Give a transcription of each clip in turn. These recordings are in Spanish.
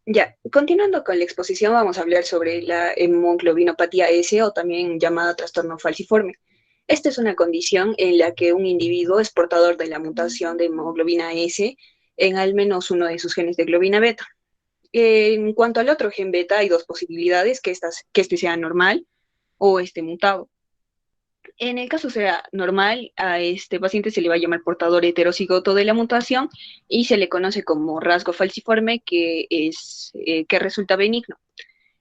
Ya, continuando con la exposición, vamos a hablar sobre la hemoglobinopatía S o también llamada trastorno falciforme. Esta es una condición en la que un individuo es portador de la mutación de hemoglobina S en al menos uno de sus genes de globina beta. En cuanto al otro gen beta, hay dos posibilidades, que este sea normal o este mutado. En el caso sea normal, a este paciente se le va a llamar portador heterocigoto de la mutación y se le conoce como rasgo falciforme que resulta benigno.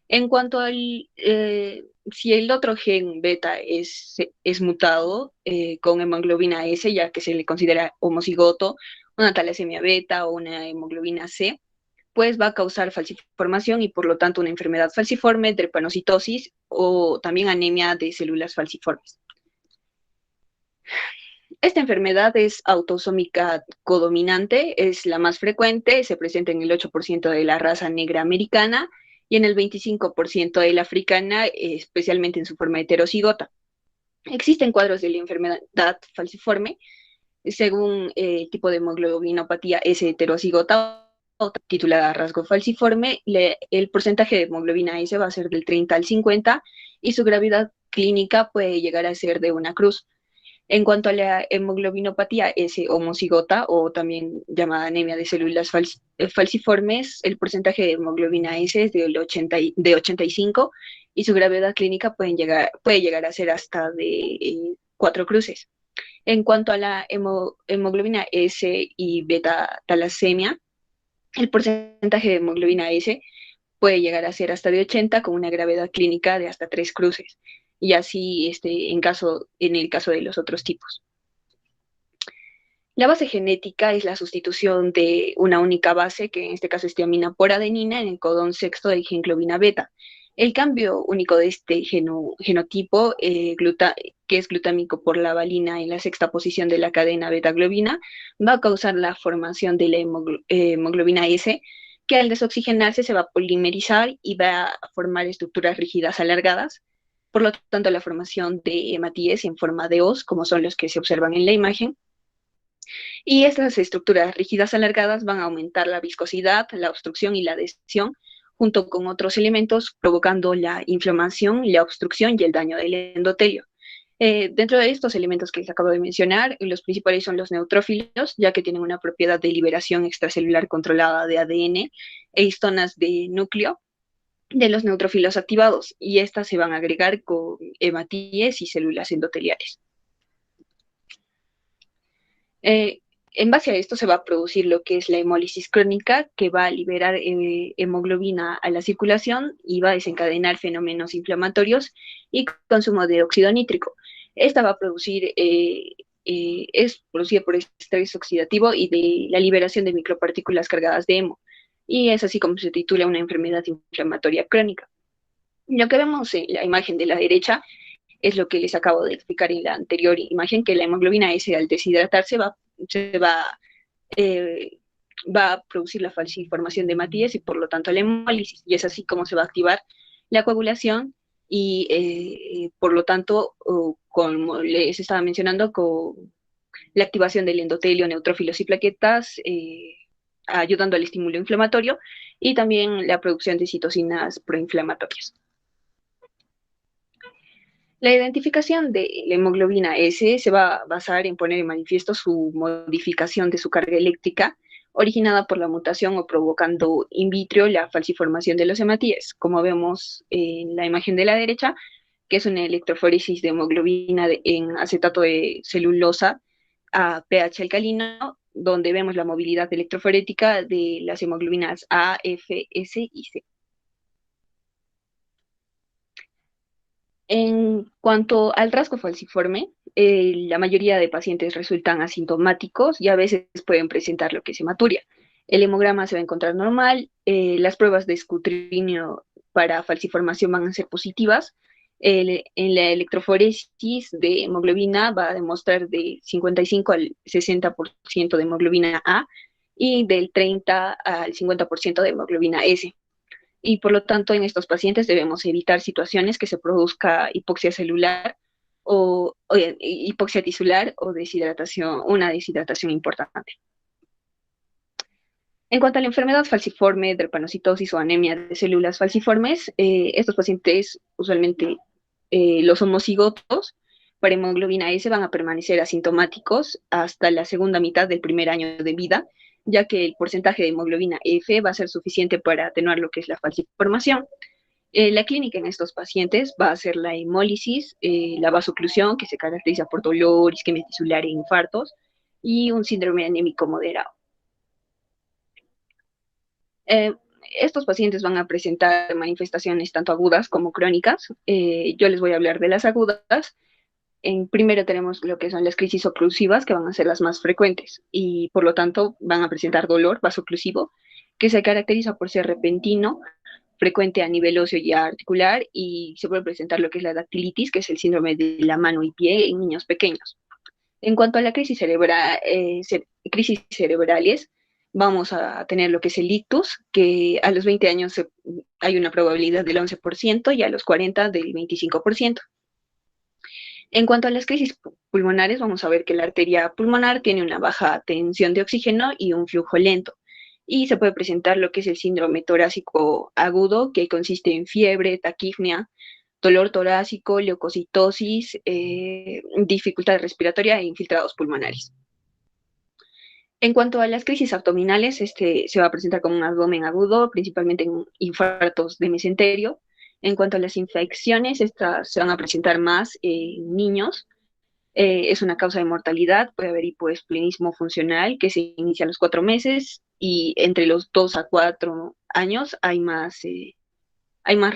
En cuanto al, si el otro gen beta es mutado con hemoglobina S, ya que se le considera homocigoto, una talasemia beta o una hemoglobina C, pues va a causar falciformación y por lo tanto una enfermedad falciforme, drepanocitosis o también anemia de células falciformes. Esta enfermedad es autosómica codominante, es la más frecuente, se presenta en el 8% de la raza negra americana y en el 25% de la africana, especialmente en su forma heterocigota. Existen cuadros de la enfermedad falciforme según el tipo de hemoglobinopatía S heterocigota o titulada rasgo falciforme, el porcentaje de hemoglobina S va a ser del 30 al 50 y su gravedad clínica puede llegar a ser de una cruz. En cuanto a la hemoglobinopatía S homocigota o también llamada anemia de células falciformes, el porcentaje de hemoglobina S es de 85 y su gravedad clínica puede llegar a ser hasta de 4 cruces. En cuanto a la hemoglobina S y beta talasemia, el porcentaje de hemoglobina S puede llegar a ser hasta de 80 con una gravedad clínica de hasta 3 cruces. Y así en el caso de los otros tipos. La base genética es la sustitución de una única base, que en este caso es tiamina por adenina, en el codón sexto del gen globina beta. El cambio único de este genotipo, que es glutámico por la valina en la sexta posición de la cadena beta-globina, va a causar la formación de la hemoglobina S, que al desoxigenarse se va a polimerizar y va a formar estructuras rígidas alargadas. Por lo tanto, la formación de hematíes en forma de os, como son los que se observan en la imagen, y estas estructuras rígidas alargadas van a aumentar la viscosidad, la obstrucción y la adhesión, junto con otros elementos, provocando la inflamación, la obstrucción y el daño del endotelio. Dentro de estos elementos que les acabo de mencionar, los principales son los neutrófilos, ya que tienen una propiedad de liberación extracelular controlada de ADN e histonas de núcleo de los neutrófilos activados, y estas se van a agregar con hematíes y células endoteliales. Eh, en base a esto se va a producir lo que es la hemólisis crónica, que va a liberar hemoglobina a la circulación y va a desencadenar fenómenos inflamatorios y consumo de óxido nítrico. Esta va a producir, es producida por estrés oxidativo y de la liberación de micropartículas cargadas de hemo. Y es así como se titula una enfermedad inflamatoria crónica. Lo que vemos en la imagen de la derecha es lo que les acabo de explicar en la anterior imagen, que la hemoglobina S al deshidratarse se eh, va a producir la falsiformación de hematíes y por lo tanto la hemólisis, y es así como se va a activar la coagulación y por lo tanto, como les estaba mencionando, con la activación del endotelio, neutrófilos y plaquetas, ayudando al estímulo inflamatorio y también la producción de citocinas proinflamatorias. La identificación de la hemoglobina S se va a basar en poner en manifiesto su modificación de su carga eléctrica originada por la mutación o provocando in vitro la falsiformación de los hematíes, como vemos en la imagen de la derecha, que es una electroforesis de hemoglobina en acetato de celulosa a pH alcalino, donde vemos la movilidad electroforética de las hemoglobinas A, F, S y C. En cuanto al rasgo falciforme, la mayoría de pacientes resultan asintomáticos y a veces pueden presentar lo que es hematuria. El hemograma se va a encontrar normal, las pruebas de escrutinio para falsiformación van a ser positivas. En la electroforesis de hemoglobina va a demostrar de 55 al 60% de hemoglobina A y del 30 al 50% de hemoglobina S, y por lo tanto en estos pacientes debemos evitar situaciones que se produzca hipoxia celular o hipoxia tisular o deshidratación, una deshidratación importante. En cuanto a la enfermedad falciforme, drepanocitosis o anemia de células falciformes, estos pacientes usualmente los homocigotos para hemoglobina S van a permanecer asintomáticos hasta la segunda mitad del primer año de vida, ya que el porcentaje de hemoglobina F va a ser suficiente para atenuar lo que es la falciformación. La clínica en estos pacientes va a ser la hemólisis, la vasoclusión, que se caracteriza por dolor, isquemia tisular e infartos, y un síndrome anémico moderado. Eh, Estos pacientes van a presentar manifestaciones tanto agudas como crónicas. Yo les voy a hablar de las agudas. Primero tenemos lo que son las crisis oclusivas, que van a ser las más frecuentes y por lo tanto van a presentar dolor vasoclusivo, que se caracteriza por ser repentino, frecuente a nivel óseo y articular, y se puede presentar lo que es la dactilitis, que es el síndrome de la mano y pie en niños pequeños. En cuanto a la crisis cerebrales, vamos a tener lo que es el ictus, que a los 20 años hay una probabilidad del 11% y a los 40 del 25%. En cuanto a las crisis pulmonares, vamos a ver que la arteria pulmonar tiene una baja tensión de oxígeno y un flujo lento. Y se puede presentar lo que es el síndrome torácico agudo, que consiste en fiebre, taquipnea, dolor torácico, leucocitosis, dificultad respiratoria e infiltrados pulmonares. En cuanto a las crisis abdominales, este se va a presentar como un abdomen agudo, principalmente en infartos de mesenterio. En cuanto a las infecciones, estas se van a presentar más en niños. Es una causa de mortalidad, puede haber hipoesplenismo funcional que se inicia a los 4 meses y entre los 2 a 4 años hay más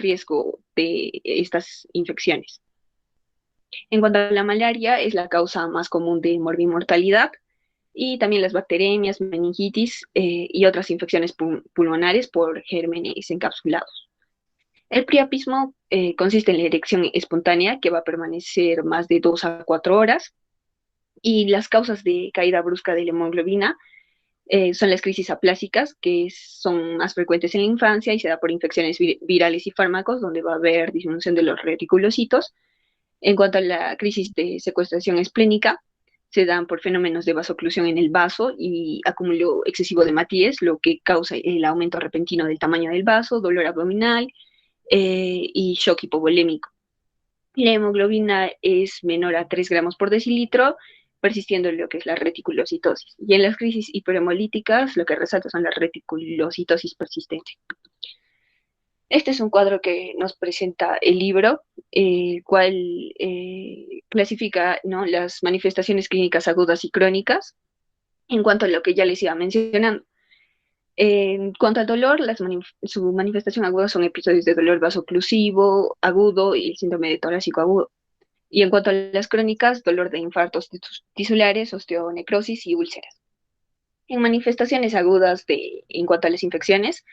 riesgo de estas infecciones. En cuanto a la malaria, es la causa más común de morbimortalidad y también las bacteremias, meningitis y otras infecciones pulmonares por gérmenes encapsulados. El priapismo consiste en la erección espontánea que va a permanecer más de 2 a 4 horas y las causas de caída brusca de la hemoglobina son las crisis aplásicas, que son más frecuentes en la infancia y se da por infecciones virales y fármacos, donde va a haber disminución de los reticulocitos. En cuanto a la crisis de secuestración esplénica, se dan por fenómenos de vasoclusión en el vaso y acúmulo excesivo de Matías, lo que causa el aumento repentino del tamaño del vaso, dolor abdominal y shock hipovolémico. La hemoglobina es menor a 3 gramos por decilitro, persistiendo en lo que es la reticulocitosis. Y en las crisis hiperhemolíticas, lo que resalta son la reticulocitosis persistente. Este es un cuadro que nos presenta el libro, el cual clasifica, ¿no?, las manifestaciones clínicas agudas y crónicas en cuanto a lo que ya les iba mencionando. En cuanto al dolor, su manifestación aguda son episodios de dolor vasoclusivo agudo y el síndrome de torácico agudo. Y en cuanto a las crónicas, dolor de infartos tisulares, osteonecrosis y úlceras. En manifestaciones agudas en cuanto a las infecciones,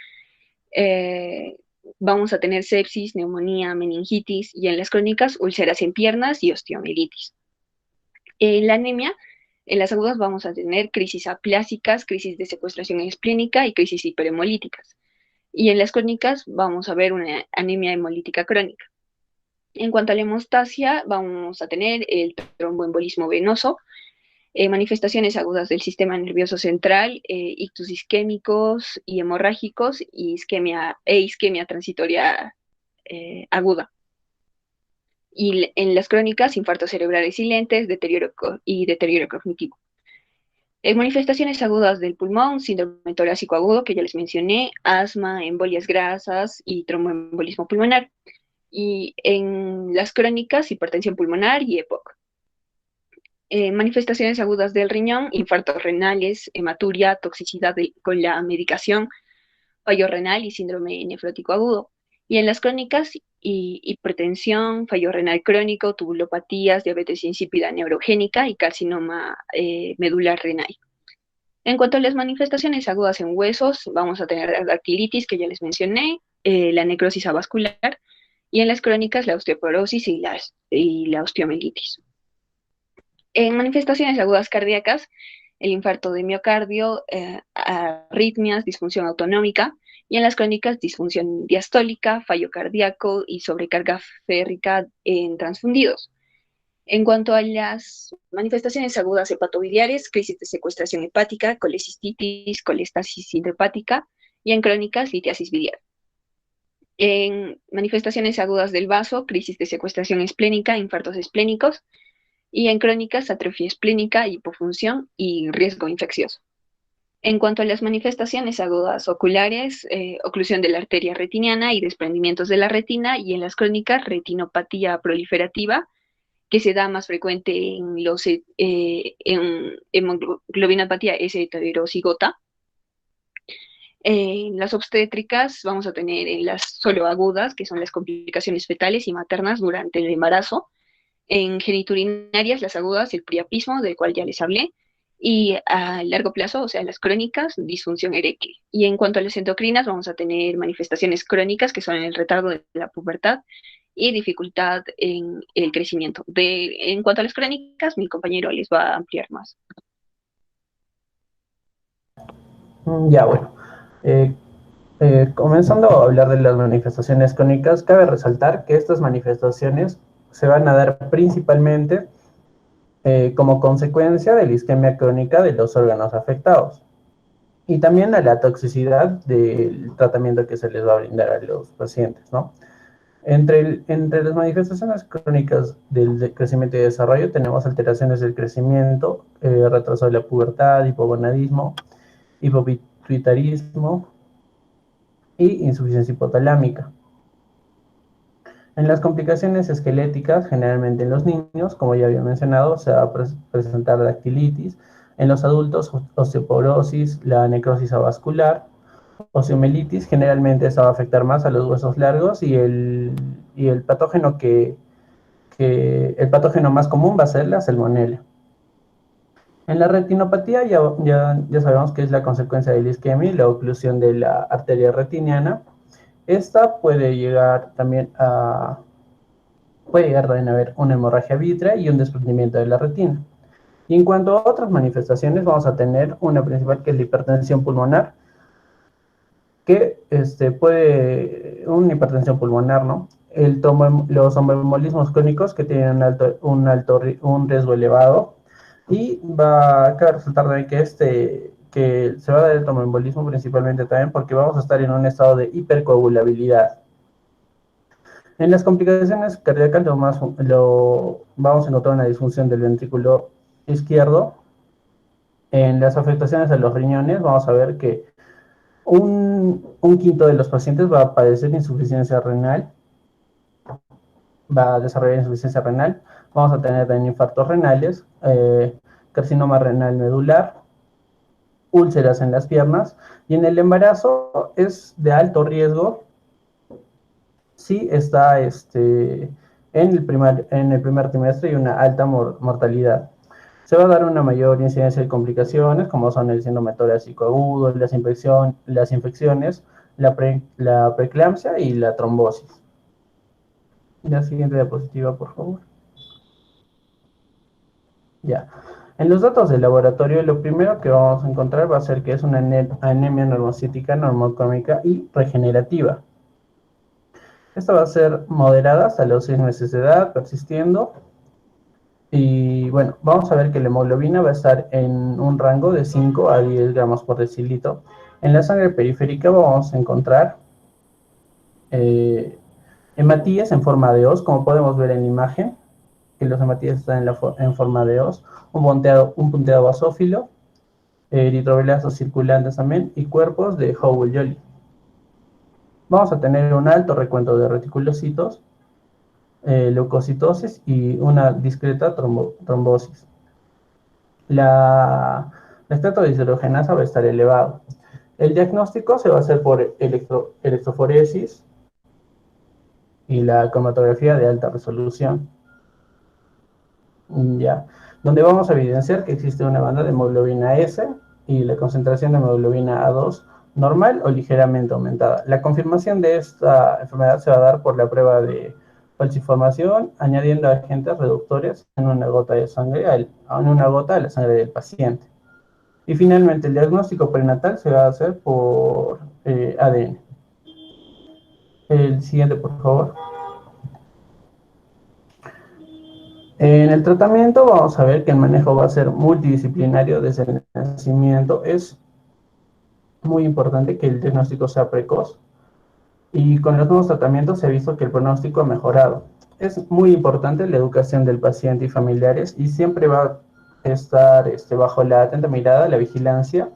eh, vamos a tener sepsis, neumonía, meningitis y en las crónicas, úlceras en piernas y osteomielitis. En la anemia, en las agudas vamos a tener crisis aplásicas, crisis de secuestración esplénica y crisis hiperhemolíticas. Y en las crónicas vamos a ver una anemia hemolítica crónica. En cuanto a la hemostasia, vamos a tener el tromboembolismo venoso, manifestaciones agudas del sistema nervioso central, ictus isquémicos y hemorrágicos y isquemia transitoria aguda. Y en las crónicas, infartos cerebrales silentes y deterioro cognitivo. Manifestaciones agudas del pulmón, síndrome torácico agudo, que ya les mencioné, asma, embolias grasas y tromboembolismo pulmonar. Y en las crónicas, hipertensión pulmonar y EPOC. Manifestaciones agudas del riñón, infartos renales, hematuria, toxicidad con la medicación, fallo renal y síndrome nefrótico agudo. Y en las crónicas, hipertensión, fallo renal crónico, tubulopatías, diabetes insípida neurogénica y carcinoma medular renal. En cuanto a las manifestaciones agudas en huesos, vamos a tener la dactilitis, que ya les mencioné, la necrosis avascular, y en las crónicas la osteoporosis y la osteomielitis. En manifestaciones agudas cardíacas, el infarto de miocardio, arritmias, disfunción autonómica, y en las crónicas, disfunción diastólica, fallo cardíaco y sobrecarga férrica en transfundidos. En cuanto a las manifestaciones agudas hepatobiliares, crisis de secuestración hepática, colecistitis, colestasis intrahepática y en crónicas, litiasis biliar. En manifestaciones agudas del vaso, crisis de secuestración esplénica, infartos esplénicos y en crónicas, atrofia esplénica, hipofunción y riesgo infeccioso. En cuanto a las manifestaciones agudas oculares, oclusión de la arteria retiniana y desprendimientos de la retina, y en las crónicas, retinopatía proliferativa, que se da más frecuente en hemoglobinopatía S heterozigota. En las obstétricas vamos a tener en las solo agudas, que son las complicaciones fetales y maternas durante el embarazo. En geniturinarias, las agudas, el priapismo, del cual ya les hablé, y a largo plazo, o sea, las crónicas, disfunción eréctil. Y en cuanto a las endocrinas, vamos a tener manifestaciones crónicas, que son el retardo de la pubertad y dificultad en el crecimiento. En cuanto a las crónicas, mi compañero les va a ampliar más. Ya, bueno. Eh, Comenzando a hablar de las manifestaciones crónicas, cabe resaltar que estas manifestaciones se van a dar principalmente como consecuencia de la isquemia crónica de los órganos afectados y también a la toxicidad del tratamiento que se les va a brindar a los pacientes, ¿no? Entre las manifestaciones crónicas del crecimiento y desarrollo tenemos alteraciones del crecimiento, retraso de la pubertad, hipogonadismo, hipopituitarismo y insuficiencia hipotalámica. En las complicaciones esqueléticas, generalmente en los niños, como ya había mencionado, se va a presentar dactilitis. En los adultos, osteoporosis, la necrosis avascular, osteomelitis, generalmente eso va a afectar más a los huesos largos y el patógeno el patógeno más común va a ser la salmonella. En la retinopatía ya sabemos que es la consecuencia de la isquemia y la oclusión de la arteria retiniana. Esta puede llegar también a haber una hemorragia vítrea y un desprendimiento de la retina. Y en cuanto a otras manifestaciones, vamos a tener una principal que es la hipertensión pulmonar, que una hipertensión pulmonar, ¿no? Los tromboembolismos crónicos que tienen un riesgo elevado y va a resaltar también que se va a dar el tromboembolismo principalmente también porque vamos a estar en un estado de hipercoagulabilidad. En las complicaciones cardíacas vamos a encontrar una disfunción del ventrículo izquierdo. En las afectaciones a los riñones vamos a ver que un quinto de los pacientes va a padecer insuficiencia renal, va a desarrollar insuficiencia renal. Vamos a tener también infartos renales, carcinoma renal medular, úlceras en las piernas, y en el embarazo es de alto riesgo si está en el primer trimestre y una alta mortalidad. Se va a dar una mayor incidencia de complicaciones, como son el síndrome torácico agudo, las infecciones, la preeclampsia y la trombosis. La siguiente diapositiva, por favor. Ya. En los datos del laboratorio, lo primero que vamos a encontrar va a ser que es una anemia normocítica, normocómica y regenerativa. Esta va a ser moderada hasta los 6 meses de edad, persistiendo. Y bueno, vamos a ver que la hemoglobina va a estar en un rango de 5 a 10 gramos por decilitro. En la sangre periférica vamos a encontrar hematías en forma de os, como podemos ver en la imagen, que los hematías están en forma de os, un punteado basófilo, eritroblastos circulantes también, y cuerpos de Howell-Jolly. Vamos a tener un alto recuento de reticulocitos, leucocitosis y una discreta trombosis. La estato de deshidrogenasa va a estar elevado. El diagnóstico se va a hacer por electroforesis y la cromatografía de alta resolución. Ya, donde vamos a evidenciar que existe una banda de hemoglobina S y la concentración de hemoglobina A2 normal o ligeramente aumentada. La confirmación de esta enfermedad se va a dar por la prueba de falsiformación, añadiendo agentes reductores en una gota de sangre, en una gota de la sangre del paciente. Y finalmente, el diagnóstico prenatal se va a hacer por ADN. El siguiente, por favor. En el tratamiento vamos a ver que el manejo va a ser multidisciplinario desde el nacimiento. Es muy importante que el diagnóstico sea precoz y con los nuevos tratamientos se ha visto que el pronóstico ha mejorado. Es muy importante la educación del paciente y familiares y siempre va a estar bajo la atenta mirada, la vigilancia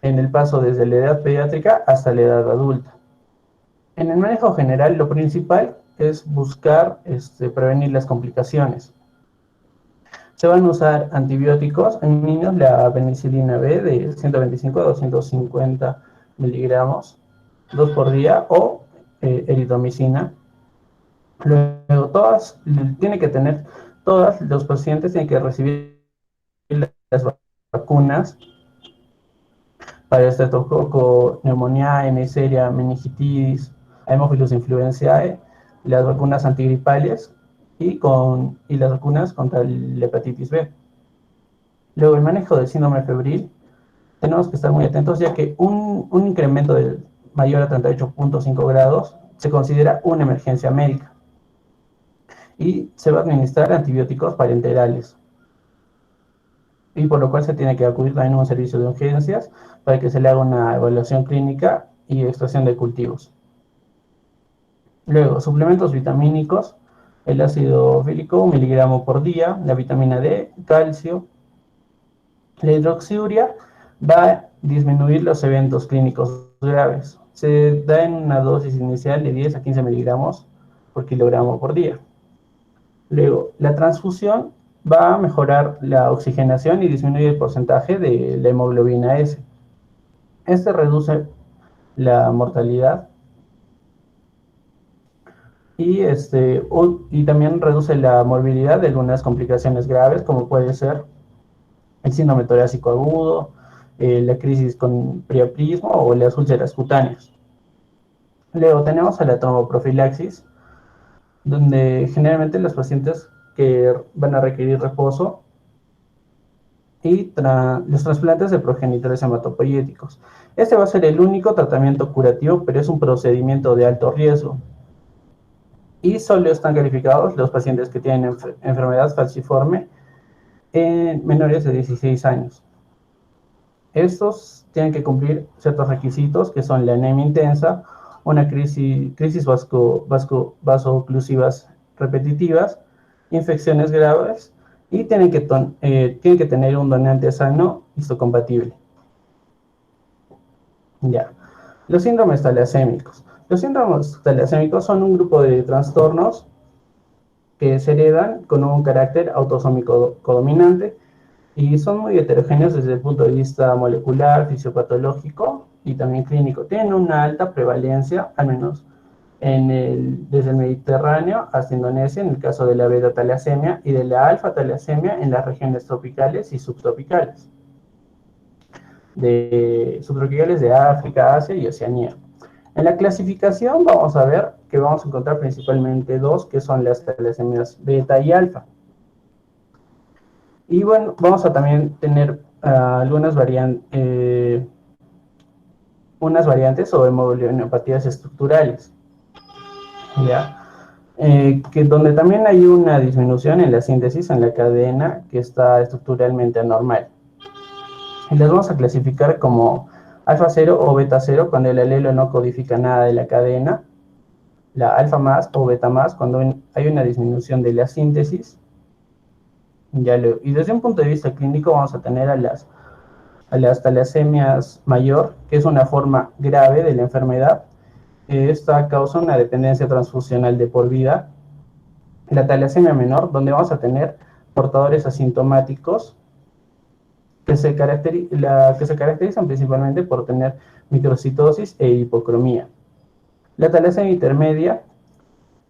en el paso desde la edad pediátrica hasta la edad adulta. En el manejo general, lo principal es buscar prevenir las complicaciones. Se van a usar antibióticos en niños, la penicilina B de 125 a 250 miligramos, 2 por día, o eritromicina. Luego, todos los pacientes tienen que recibir las vacunas para estreptococo, neumonía, neisseria, meningitis, Haemophilus influenzae, las vacunas antigripales y las vacunas contra la hepatitis B. Luego, el manejo del síndrome febril, tenemos que estar muy atentos ya que un incremento del mayor a 38.5 grados se considera una emergencia médica y se va a administrar antibióticos parenterales, y por lo cual se tiene que acudir también a un servicio de urgencias para que se le haga una evaluación clínica y extracción de cultivos. Luego, suplementos vitamínicos, el ácido fílico, 1 miligramo por día, la vitamina D, calcio. La hidroxiuria va a disminuir los eventos clínicos graves. Se da en una dosis inicial de 10 a 15 miligramos por kilogramo por día. Luego, la transfusión va a mejorar la oxigenación y disminuye el porcentaje de la hemoglobina S. Este reduce la mortalidad y también reduce la morbilidad de algunas complicaciones graves, como puede ser el síndrome torácico agudo, la crisis con priapismo o las úlceras cutáneas. Luego tenemos a la tromboprofilaxis, donde generalmente los pacientes que van a requerir reposo y los trasplantes de progenitores hematopoyéticos. Este va a ser el único tratamiento curativo, pero es un procedimiento de alto riesgo. Y solo están calificados los pacientes que tienen enfermedad falciforme en menores de 16 años. Estos tienen que cumplir ciertos requisitos que son la anemia intensa, una crisis vasoclusivas repetitivas, infecciones graves y tienen que tener un donante sano histocompatible. Ya. Los síndromes talasémicos. Los síndromes talasémicos son un grupo de trastornos que se heredan con un carácter autosómico codominante y son muy heterogéneos desde el punto de vista molecular, fisiopatológico y también clínico. Tienen una alta prevalencia, al menos desde el Mediterráneo hasta Indonesia, en el caso de la beta-talasemia, y de la alfa-talasemia en las regiones tropicales y subtropicales de África, Asia y Oceanía. En la clasificación vamos a ver que vamos a encontrar principalmente dos, que son las talasemias beta y alfa. Y bueno, vamos a también tener algunas unas variantes o hemoglobinopatías estructurales, ¿ya? Donde también hay una disminución en la síntesis en la cadena que está estructuralmente anormal. Y las vamos a clasificar como alfa 0 o beta 0 cuando el alelo no codifica nada de la cadena, la alfa más o beta más cuando hay una disminución de la síntesis. Y desde un punto de vista clínico vamos a tener a las talasemias mayor, que es una forma grave de la enfermedad. Esta causa una dependencia transfusional de por vida. La talasemia menor, donde vamos a tener portadores asintomáticos que se caracterizan principalmente por tener microcitosis e hipocromía. La talasemia intermedia,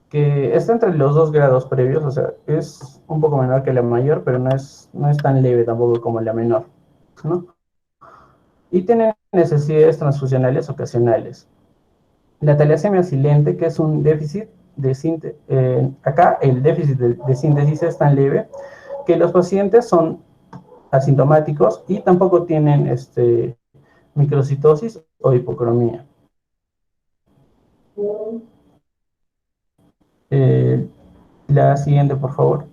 que está entre los 2 grados previos, o sea, es un poco menor que la mayor, pero no es tan leve tampoco como la menor, ¿no? Y tiene necesidades transfusionales ocasionales. La talasemia silente, que es un déficit de síntesis, acá el déficit de síntesis es tan leve que los pacientes son asintomáticos y tampoco tienen microcitosis o hipocromía. La siguiente, por favor.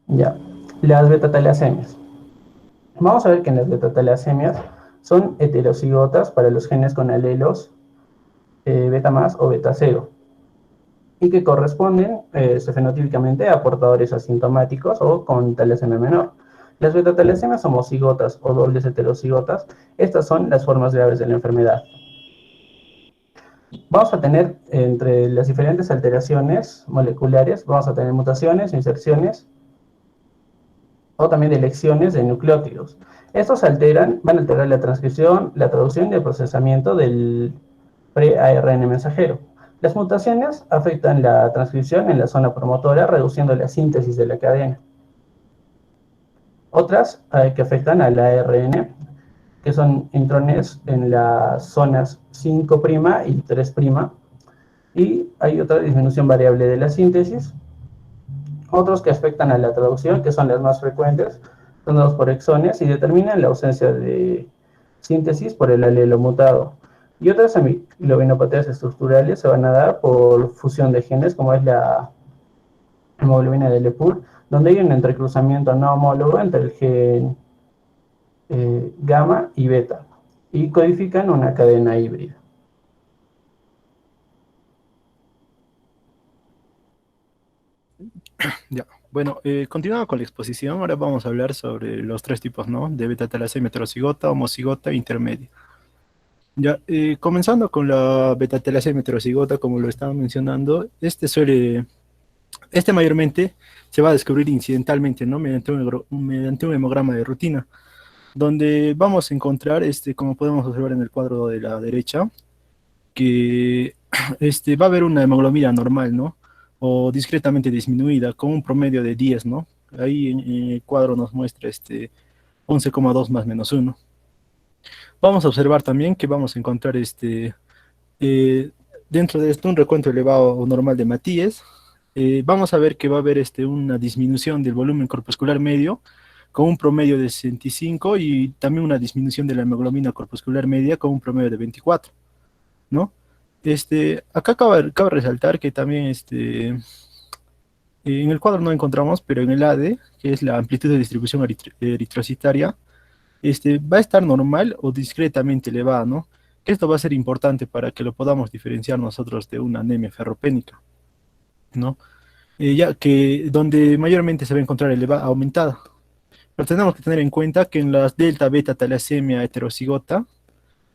Ya, las beta-talasemias. Vamos a ver que en las beta-talasemias son heterocigotas para los genes con alelos beta más o beta cero y que corresponden fenotípicamente a portadores asintomáticos o con talasemia menor. Las beta-talasemias homocigotas o dobles heterocigotas, estas son las formas graves de la enfermedad. Vamos a tener entre las diferentes alteraciones moleculares, vamos a tener mutaciones, inserciones o también elecciones de nucleótidos. Estos van a alterar la transcripción, la traducción y el procesamiento del pre-ARN mensajero. Las mutaciones afectan la transcripción en la zona promotora, reduciendo la síntesis de la cadena. Otras que afectan al ARN, que son intrones en las zonas 5' y 3'. Y hay otra disminución variable de la síntesis. Otros que afectan a la traducción, que son las más frecuentes, son dados por exones y determinan la ausencia de síntesis por el alelo mutado. Y otras amiglobinopatías estructurales se van a dar por fusión de genes, como es la hemoglobina de Lepur, donde hay un entrecruzamiento no homólogo entre el gen gamma y beta, y codifican una cadena híbrida. Ya, bueno, continuando con la exposición, ahora vamos a hablar sobre los tres tipos, ¿no? De beta-talasemia heterocigota, homocigota e intermedia. Ya, comenzando con la beta-talasemia heterocigota, como lo estaba mencionando, este mayormente se va a descubrir incidentalmente, ¿no? Mediante un hemograma de rutina, donde vamos a encontrar, como podemos observar en el cuadro de la derecha, que va a haber una hemoglobina normal, ¿no? O discretamente disminuida, con un promedio de 10, ¿no? Ahí en el cuadro nos muestra 11,2 más menos 1. Vamos a observar también que vamos a encontrar eh, dentro de esto un recuento elevado o normal de Matías. Vamos a ver que va a haber una disminución del volumen corpuscular medio con un promedio de 65 y también una disminución de la hemoglobina corpuscular media con un promedio de 24, ¿no? Acá cabe resaltar que también en el cuadro no encontramos, pero en el AD, que es la amplitud de distribución eritrocitaria, va a estar normal o discretamente elevada, ¿no? Que esto va a ser importante para que lo podamos diferenciar nosotros de una anemia ferropénica, ¿no? Ya que donde mayormente se va a encontrar elevada, aumentada. Pero tenemos que tener en cuenta que en las delta beta talasemia heterocigota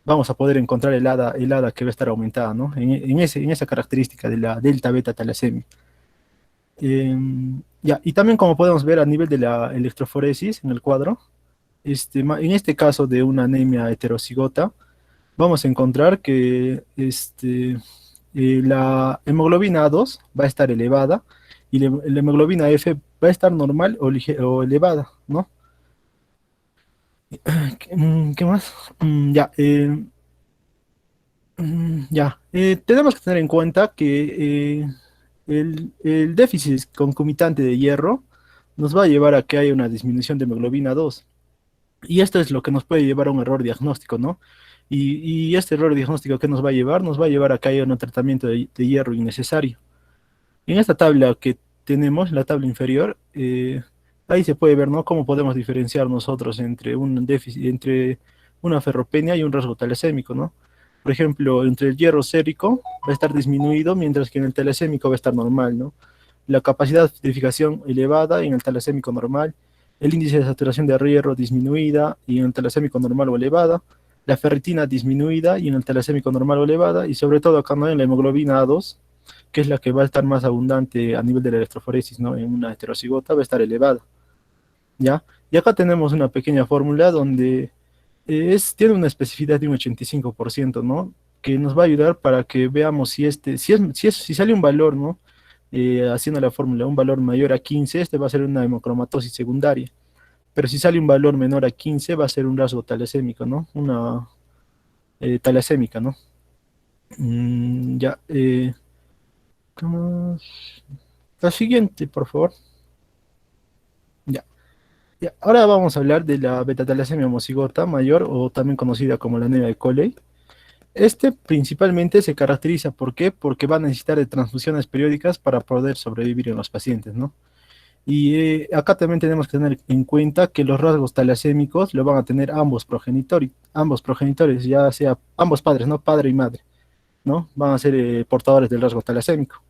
vamos a poder encontrar el ADA que va a estar aumentada, ¿no? En esa característica de la delta beta talasemia. Ya, y también como podemos ver a nivel de la electroforesis en el cuadro, en este caso de una anemia heterocigota, vamos a encontrar que la hemoglobina A2 va a estar elevada y la hemoglobina F va a estar normal o elevada, ¿no? ¿Qué más? Ya, ya. Tenemos que tener en cuenta que el déficit concomitante de hierro nos va a llevar a que haya una disminución de hemoglobina 2. Y esto es lo que nos puede llevar a un error diagnóstico, ¿no? Y este error diagnóstico que nos va a llevar, nos va a llevar a que haya un tratamiento de hierro innecesario. En esta tabla que tenemos, la tabla inferior, ahí se puede ver, ¿no? Cómo podemos diferenciar nosotros entre un déficit, entre una ferropenia y un rasgo talasémico, ¿no? Por ejemplo, entre el hierro sérico va a estar disminuido, mientras que en el talasémico va a estar normal, ¿no? La capacidad de filtrificación elevada en el talasémico normal, el índice de saturación de hierro disminuida y en el talasémico normal o elevada, la ferritina disminuida y en el talasémico normal o elevada, y sobre todo acá, ¿no? En la hemoglobina A2, que es la que va a estar más abundante a nivel de la electroforesis, ¿no? En una heterocigota va a estar elevada, ¿ya? Y acá tenemos una pequeña fórmula donde tiene una especificidad de un 85%, ¿no? Que nos va a ayudar para que veamos si sale un valor, ¿no? Haciendo la fórmula, un valor mayor a 15, va a ser una hemocromatosis secundaria. Pero si sale un valor menor a 15, va a ser un rasgo talasémico, ¿no? Una talasémica, ¿no? Ya, ¿cómo? La siguiente, por favor. Ya. Ya, ahora vamos a hablar de la beta-talasemia homocigota mayor o también conocida como la anemia de Coley. Principalmente se caracteriza, ¿por qué? Porque va a necesitar de transfusiones periódicas para poder sobrevivir en los pacientes, ¿no? Y acá también tenemos que tener en cuenta que los rasgos talasémicos lo van a tener ambos progenitores, ya sea ambos padres, ¿no? Padre y madre, ¿no? Van a ser portadores del rasgo talasémico.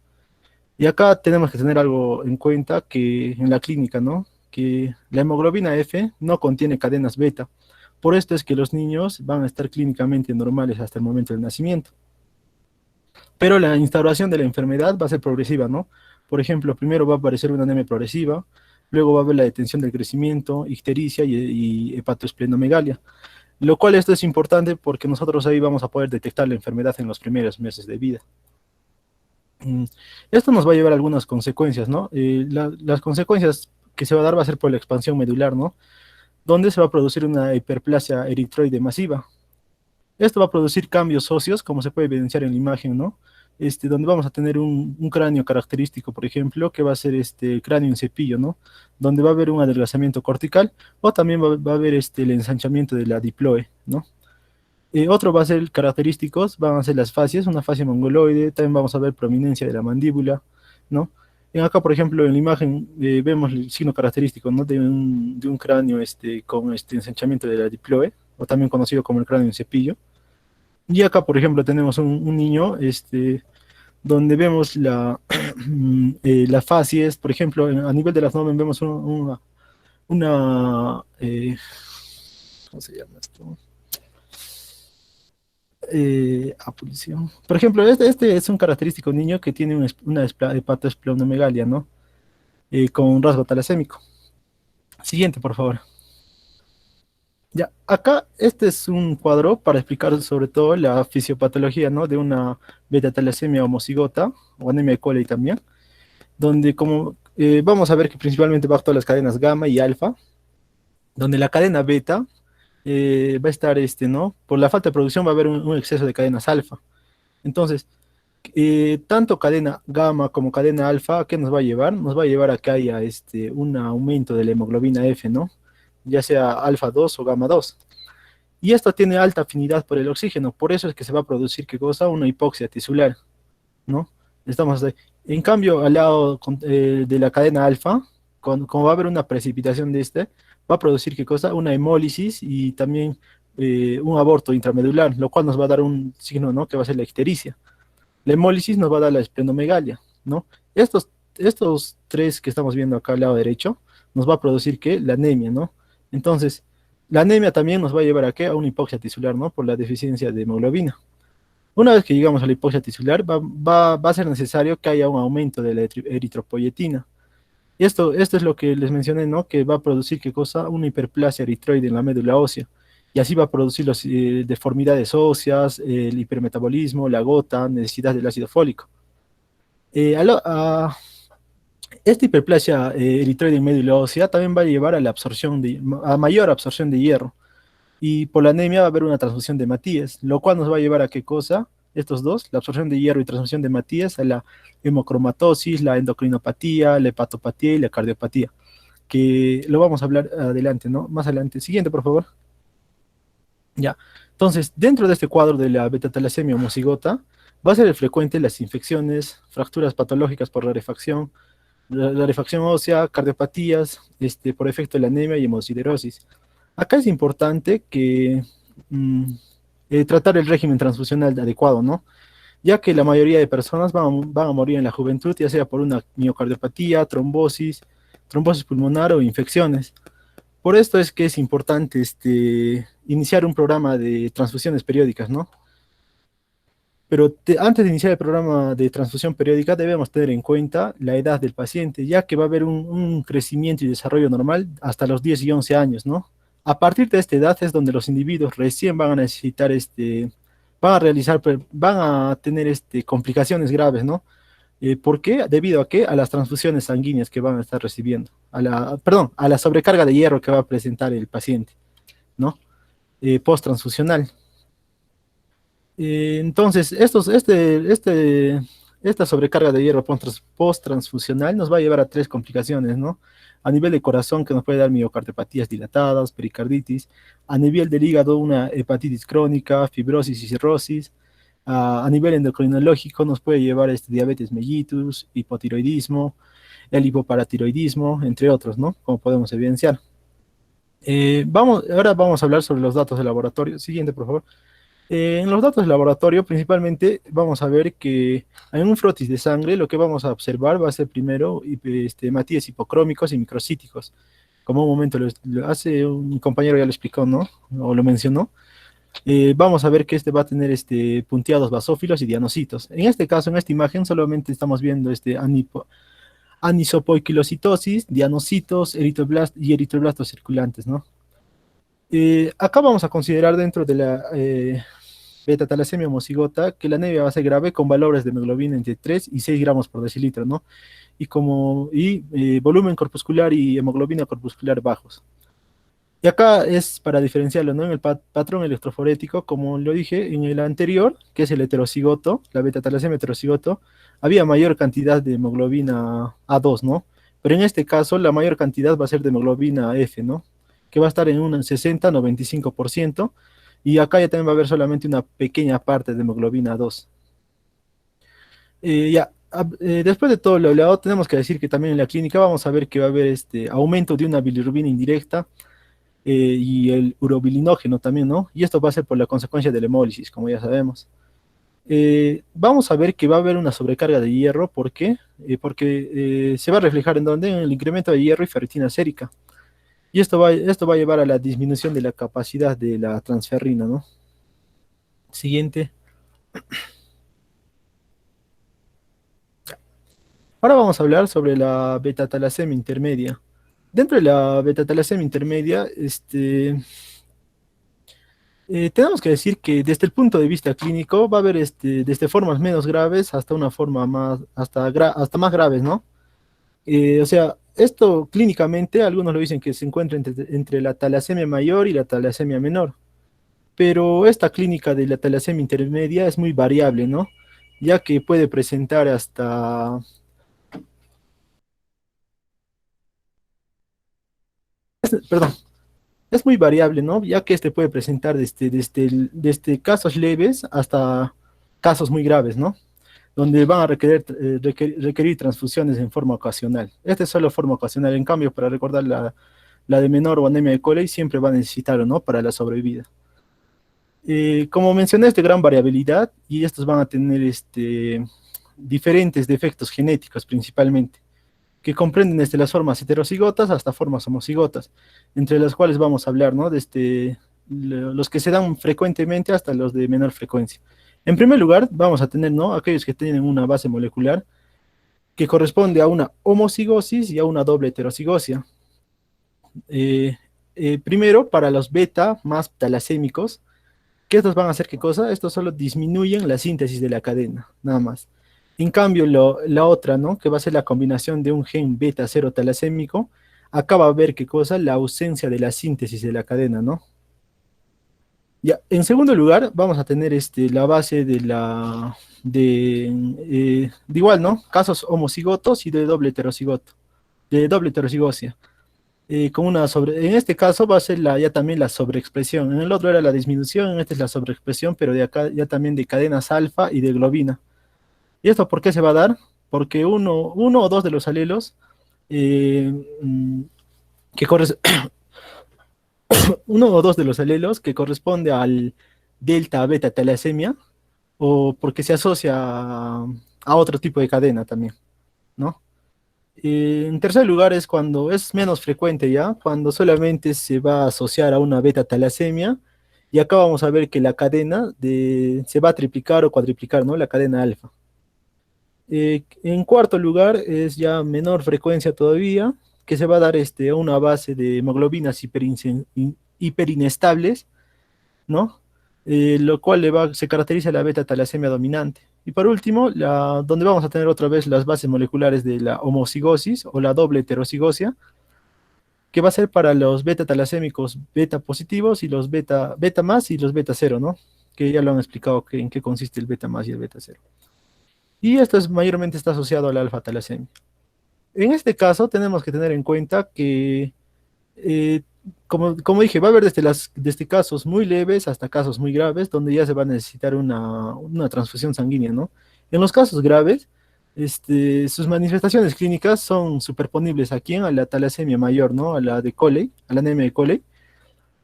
Y acá tenemos que tener algo en cuenta que en la clínica, ¿no? Que la hemoglobina F no contiene cadenas beta. Por esto es que los niños van a estar clínicamente normales hasta el momento del nacimiento. Pero la instauración de la enfermedad va a ser progresiva, ¿no? Por ejemplo, primero va a aparecer una anemia progresiva, luego va a haber la detención del crecimiento, ictericia y hepatoesplenomegalia, lo cual esto es importante porque nosotros ahí vamos a poder detectar la enfermedad en los primeros meses de vida. Mm, Esto nos va a llevar a algunas consecuencias, ¿no? Las consecuencias que se va a dar va a ser por la expansión medular, ¿no? Donde se va a producir una hiperplasia eritroide masiva. Esto va a producir cambios óseos, como se puede evidenciar en la imagen, ¿no? Donde vamos a tener un cráneo característico, por ejemplo, que va a ser este cráneo en cepillo, ¿no? Donde va a haber un adelgazamiento cortical, o también va a haber el ensanchamiento de la diploe, ¿no? Otro va a ser característicos, van a ser las fascias, una fascia mongoloide, también vamos a ver prominencia de la mandíbula, ¿no? Acá, por ejemplo, en la imagen vemos el signo característico, ¿no? De un cráneo con este ensanchamiento de la diploe, o también conocido como el cráneo en cepillo. Y acá, por ejemplo, tenemos un niño donde vemos la facies, por ejemplo, a nivel del abdomen vemos ¿cómo se llama esto? Apulición. Por ejemplo, este es un característico niño que tiene una hepatoesplenomegalia, ¿no? Con un rasgo talasémico. Siguiente, por favor. Ya, acá este es un cuadro para explicar sobre todo la fisiopatología, ¿no? De una beta-talasemia homocigota o anemia de Coley también, donde como vamos a ver que principalmente va a actuar las cadenas gamma y alfa, donde la cadena beta va a estar, ¿no? Por la falta de producción va a haber un exceso de cadenas alfa. Entonces, tanto cadena gamma como cadena alfa, ¿a qué nos va a llevar? Nos va a llevar a que haya un aumento de la hemoglobina F, ¿no? Ya sea alfa 2 o gamma 2. Y esto tiene alta afinidad por el oxígeno, por eso es que se va a producir, ¿qué cosa? Una hipoxia tisular, ¿no? Estamos ahí. En cambio, al lado de la cadena alfa, como va a haber una precipitación de va a producir, ¿qué cosa? Una hemólisis y también un aborto intramedular, lo cual nos va a dar un signo, ¿no? Que va a ser la ictericia. La hemólisis nos va a dar la esplenomegalia, ¿no? Estos tres que estamos viendo acá al lado derecho nos va a producir, ¿qué? La anemia, ¿no? Entonces, la anemia también nos va a llevar a, ¿qué? A una hipoxia tisular, ¿no? Por la deficiencia de hemoglobina. Una vez que llegamos a la hipoxia tisular, va a ser necesario que haya un aumento de la eritropoyetina. Y esto es lo que les mencioné, ¿no? Que va a producir, ¿qué cosa? Una hiperplasia eritroide en la médula ósea. Y así va a producir las deformidades óseas, el hipermetabolismo, la gota, necesidad del ácido fólico. Eh, a lo- a- Esta hiperplasia eritroide en médula ósea también va a llevar a la a mayor absorción de hierro. Y por la anemia va a haber una transfusión de Matías, lo cual nos va a llevar a qué cosa, estos dos, la absorción de hierro y transfusión de Matías, a la hemocromatosis, la endocrinopatía, la hepatopatía y la cardiopatía, que lo vamos a hablar adelante, ¿no? Más adelante. Siguiente, por favor. Ya. Entonces, dentro de este cuadro de la beta-talasemia homocigota, va a ser frecuente las infecciones, fracturas patológicas por rarefacción, la refacción ósea, cardiopatías, por efecto de la anemia y hemosiderosis. Acá es importante que mm, tratar el régimen transfusional adecuado, ¿no? Ya que la mayoría de personas van a morir en la juventud, ya sea por una miocardiopatía, trombosis pulmonar o infecciones. Por esto es que es importante iniciar un programa de transfusiones periódicas, ¿no? Pero antes de iniciar el programa de transfusión periódica debemos tener en cuenta la edad del paciente, ya que va a haber un crecimiento y desarrollo normal hasta los 10 y 11 años, ¿no? A partir de esta edad es donde los individuos recién van a necesitar, van a tener complicaciones graves, ¿no? ¿Por qué? Debido a qué? A las transfusiones sanguíneas que van a estar recibiendo, perdón, a la sobrecarga de hierro que va a presentar el paciente, ¿no? Post-transfusional. Entonces, esta sobrecarga de hierro post-transfusional nos va a llevar a tres complicaciones, ¿no? A nivel de corazón, que nos puede dar miocardiopatías dilatadas, pericarditis. A nivel del hígado, una hepatitis crónica, fibrosis y cirrosis. A nivel endocrinológico, nos puede llevar diabetes mellitus, hipotiroidismo. el hipoparatiroidismo, entre otros, ¿no? Como podemos evidenciar. Ahora vamos a hablar sobre los datos de laboratorio. Siguiente, por favor. En los datos de laboratorio, principalmente, vamos a ver que en un frotis de sangre lo que vamos a observar va a ser primero hematíes hipocrómicos y microcíticos. Como un momento lo hace un compañero ya lo explicó, ¿no? O lo mencionó. Vamos a ver que este va a tener punteados basófilos y dianocitos. En este caso, en esta imagen, solamente estamos viendo anisopoiquilocitosis, dianocitos y eritroblastos circulantes, ¿no? Acá vamos a considerar dentro de la beta-talasemia homocigota que la anemia va a ser grave con valores de hemoglobina entre 3 y 6 gramos por decilitro, ¿no? Y volumen corpuscular y hemoglobina corpuscular bajos. Y acá es para diferenciarlo, ¿no? En el patrón electroforético, como lo dije en el anterior, que es el heterocigoto, la beta-talasemia heterocigoto, había mayor cantidad de hemoglobina A2, ¿no? Pero en este caso, la mayor cantidad va a ser de hemoglobina F, ¿no? Que va a estar en un 60-95%, y acá ya también va a haber solamente una pequeña parte de hemoglobina A2. Después de todo lo hablado, tenemos que decir que también en la clínica vamos a ver que va a haber aumento de una bilirrubina indirecta, y el urobilinógeno también, ¿no? Y esto va a ser por la consecuencia de la hemólisis, como ya sabemos. Vamos a ver que va a haber una sobrecarga de hierro. ¿Por qué? Porque se va a reflejar en donde, en el incremento de hierro y ferritina sérica. Y esto va a llevar a la disminución de la capacidad de la transferrina, ¿no? Siguiente. Ahora vamos a hablar sobre la beta-talasemia intermedia. Dentro de la beta-talasemia intermedia, tenemos que decir que desde el punto de vista clínico va a haber desde formas menos graves hasta una forma hasta más graves, ¿no? O sea, esto clínicamente, algunos lo dicen que se encuentra entre la talasemia mayor y la talasemia menor, pero esta clínica de la talasemia intermedia es muy variable, ¿no? Ya que puede presentar perdón, es muy variable, ¿no? Ya que puede presentar desde casos leves hasta casos muy graves, ¿no? Donde van a requerir transfusiones en forma ocasional. Esta es solo forma ocasional. En cambio, para recordar la de menor o anemia de Coli, siempre van a necesitarlo, ¿no? Para la sobrevida. Como mencioné, es de gran variabilidad, y estos van a tener diferentes defectos genéticos principalmente, que comprenden desde las formas heterocigotas hasta formas homocigotas, entre las cuales vamos a hablar, ¿no? Los que se dan frecuentemente hasta los de menor frecuencia. En primer lugar, vamos a tener, ¿no? Aquellos que tienen una base molecular que corresponde a una homocigosis y a una doble heterocigosia. Primero, para los beta más talasémicos, ¿qué estos van a hacer qué cosa? Estos solo disminuyen la síntesis de la cadena, nada más. En cambio, la otra, ¿no? Que va a ser la combinación de un gen beta cero talasémico, acá va a ver qué cosa, la ausencia de la síntesis de la cadena, ¿no? Ya, en segundo lugar, vamos a tener la base de igual, ¿no? Casos homocigotos y de doble heterocigoto, de doble heterocigosia. En este caso va a ser ya también la sobreexpresión. En el otro era la disminución, en este es la sobreexpresión, pero de acá ya también de cadenas alfa y de globina. ¿Y esto por qué se va a dar? Porque uno o dos de los alelos eh, mm, que corres- uno o dos de los alelos que corresponde al delta beta talasemia, o porque se asocia a otro tipo de cadena también, ¿no? En tercer lugar es cuando es menos frecuente ya, cuando solamente se va a asociar a una beta talasemia, y acá vamos a ver que la cadena se va a triplicar o cuadriplicar, ¿no? La cadena alfa. En cuarto lugar es ya menor frecuencia todavía, que se va a dar a una base de hemoglobinas hiperinestables, ¿no? Lo cual se caracteriza la beta talasemia dominante. Y por último, donde vamos a tener otra vez las bases moleculares de la homocigosis o la doble heterocigosia, que va a ser para los beta talasémicos beta positivos y los beta más y los beta cero, ¿no? Que ya lo han explicado en qué consiste el beta más y el beta cero. Y esto mayormente está asociado a la alfa talasemia. En este caso tenemos que tener en cuenta que, eh, como dije, va a haber desde casos muy leves hasta casos muy graves, donde ya se va a necesitar una transfusión sanguínea, ¿no? En los casos graves, sus manifestaciones clínicas son superponibles a quién, a la talasemia mayor, ¿no? A la de Coley, a la anemia de Coley,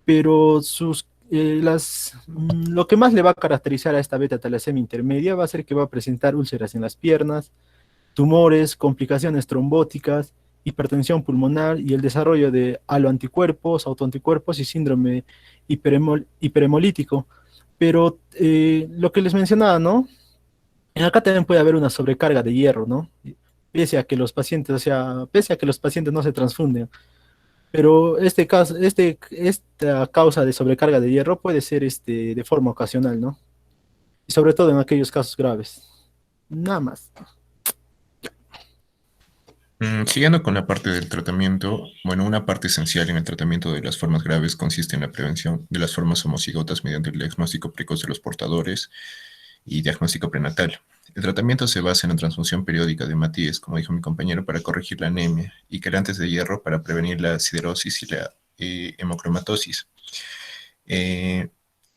pero lo que más le va a caracterizar a esta beta talasemia intermedia va a ser que va a presentar úlceras en las piernas, tumores, complicaciones trombóticas, hipertensión pulmonar y el desarrollo de aloanticuerpos, autoanticuerpos y síndrome hiperhemolítico. Pero lo que les mencionaba, ¿no? Acá también puede haber una sobrecarga de hierro, ¿no? Pese a que los pacientes, o sea, pese a que los pacientes no se transfunden. Pero esta causa de sobrecarga de hierro puede ser de forma ocasional, ¿no? Y sobre todo en aquellos casos graves. Nada más. Siguiendo con la parte del tratamiento, bueno, una parte esencial en el tratamiento de las formas graves consiste en la prevención de las formas homocigotas mediante el diagnóstico precoz de los portadores y diagnóstico prenatal. El tratamiento se basa en la transfusión periódica de hemátides, como dijo mi compañero, para corregir la anemia y quelantes de hierro para prevenir la siderosis y la hemocromatosis.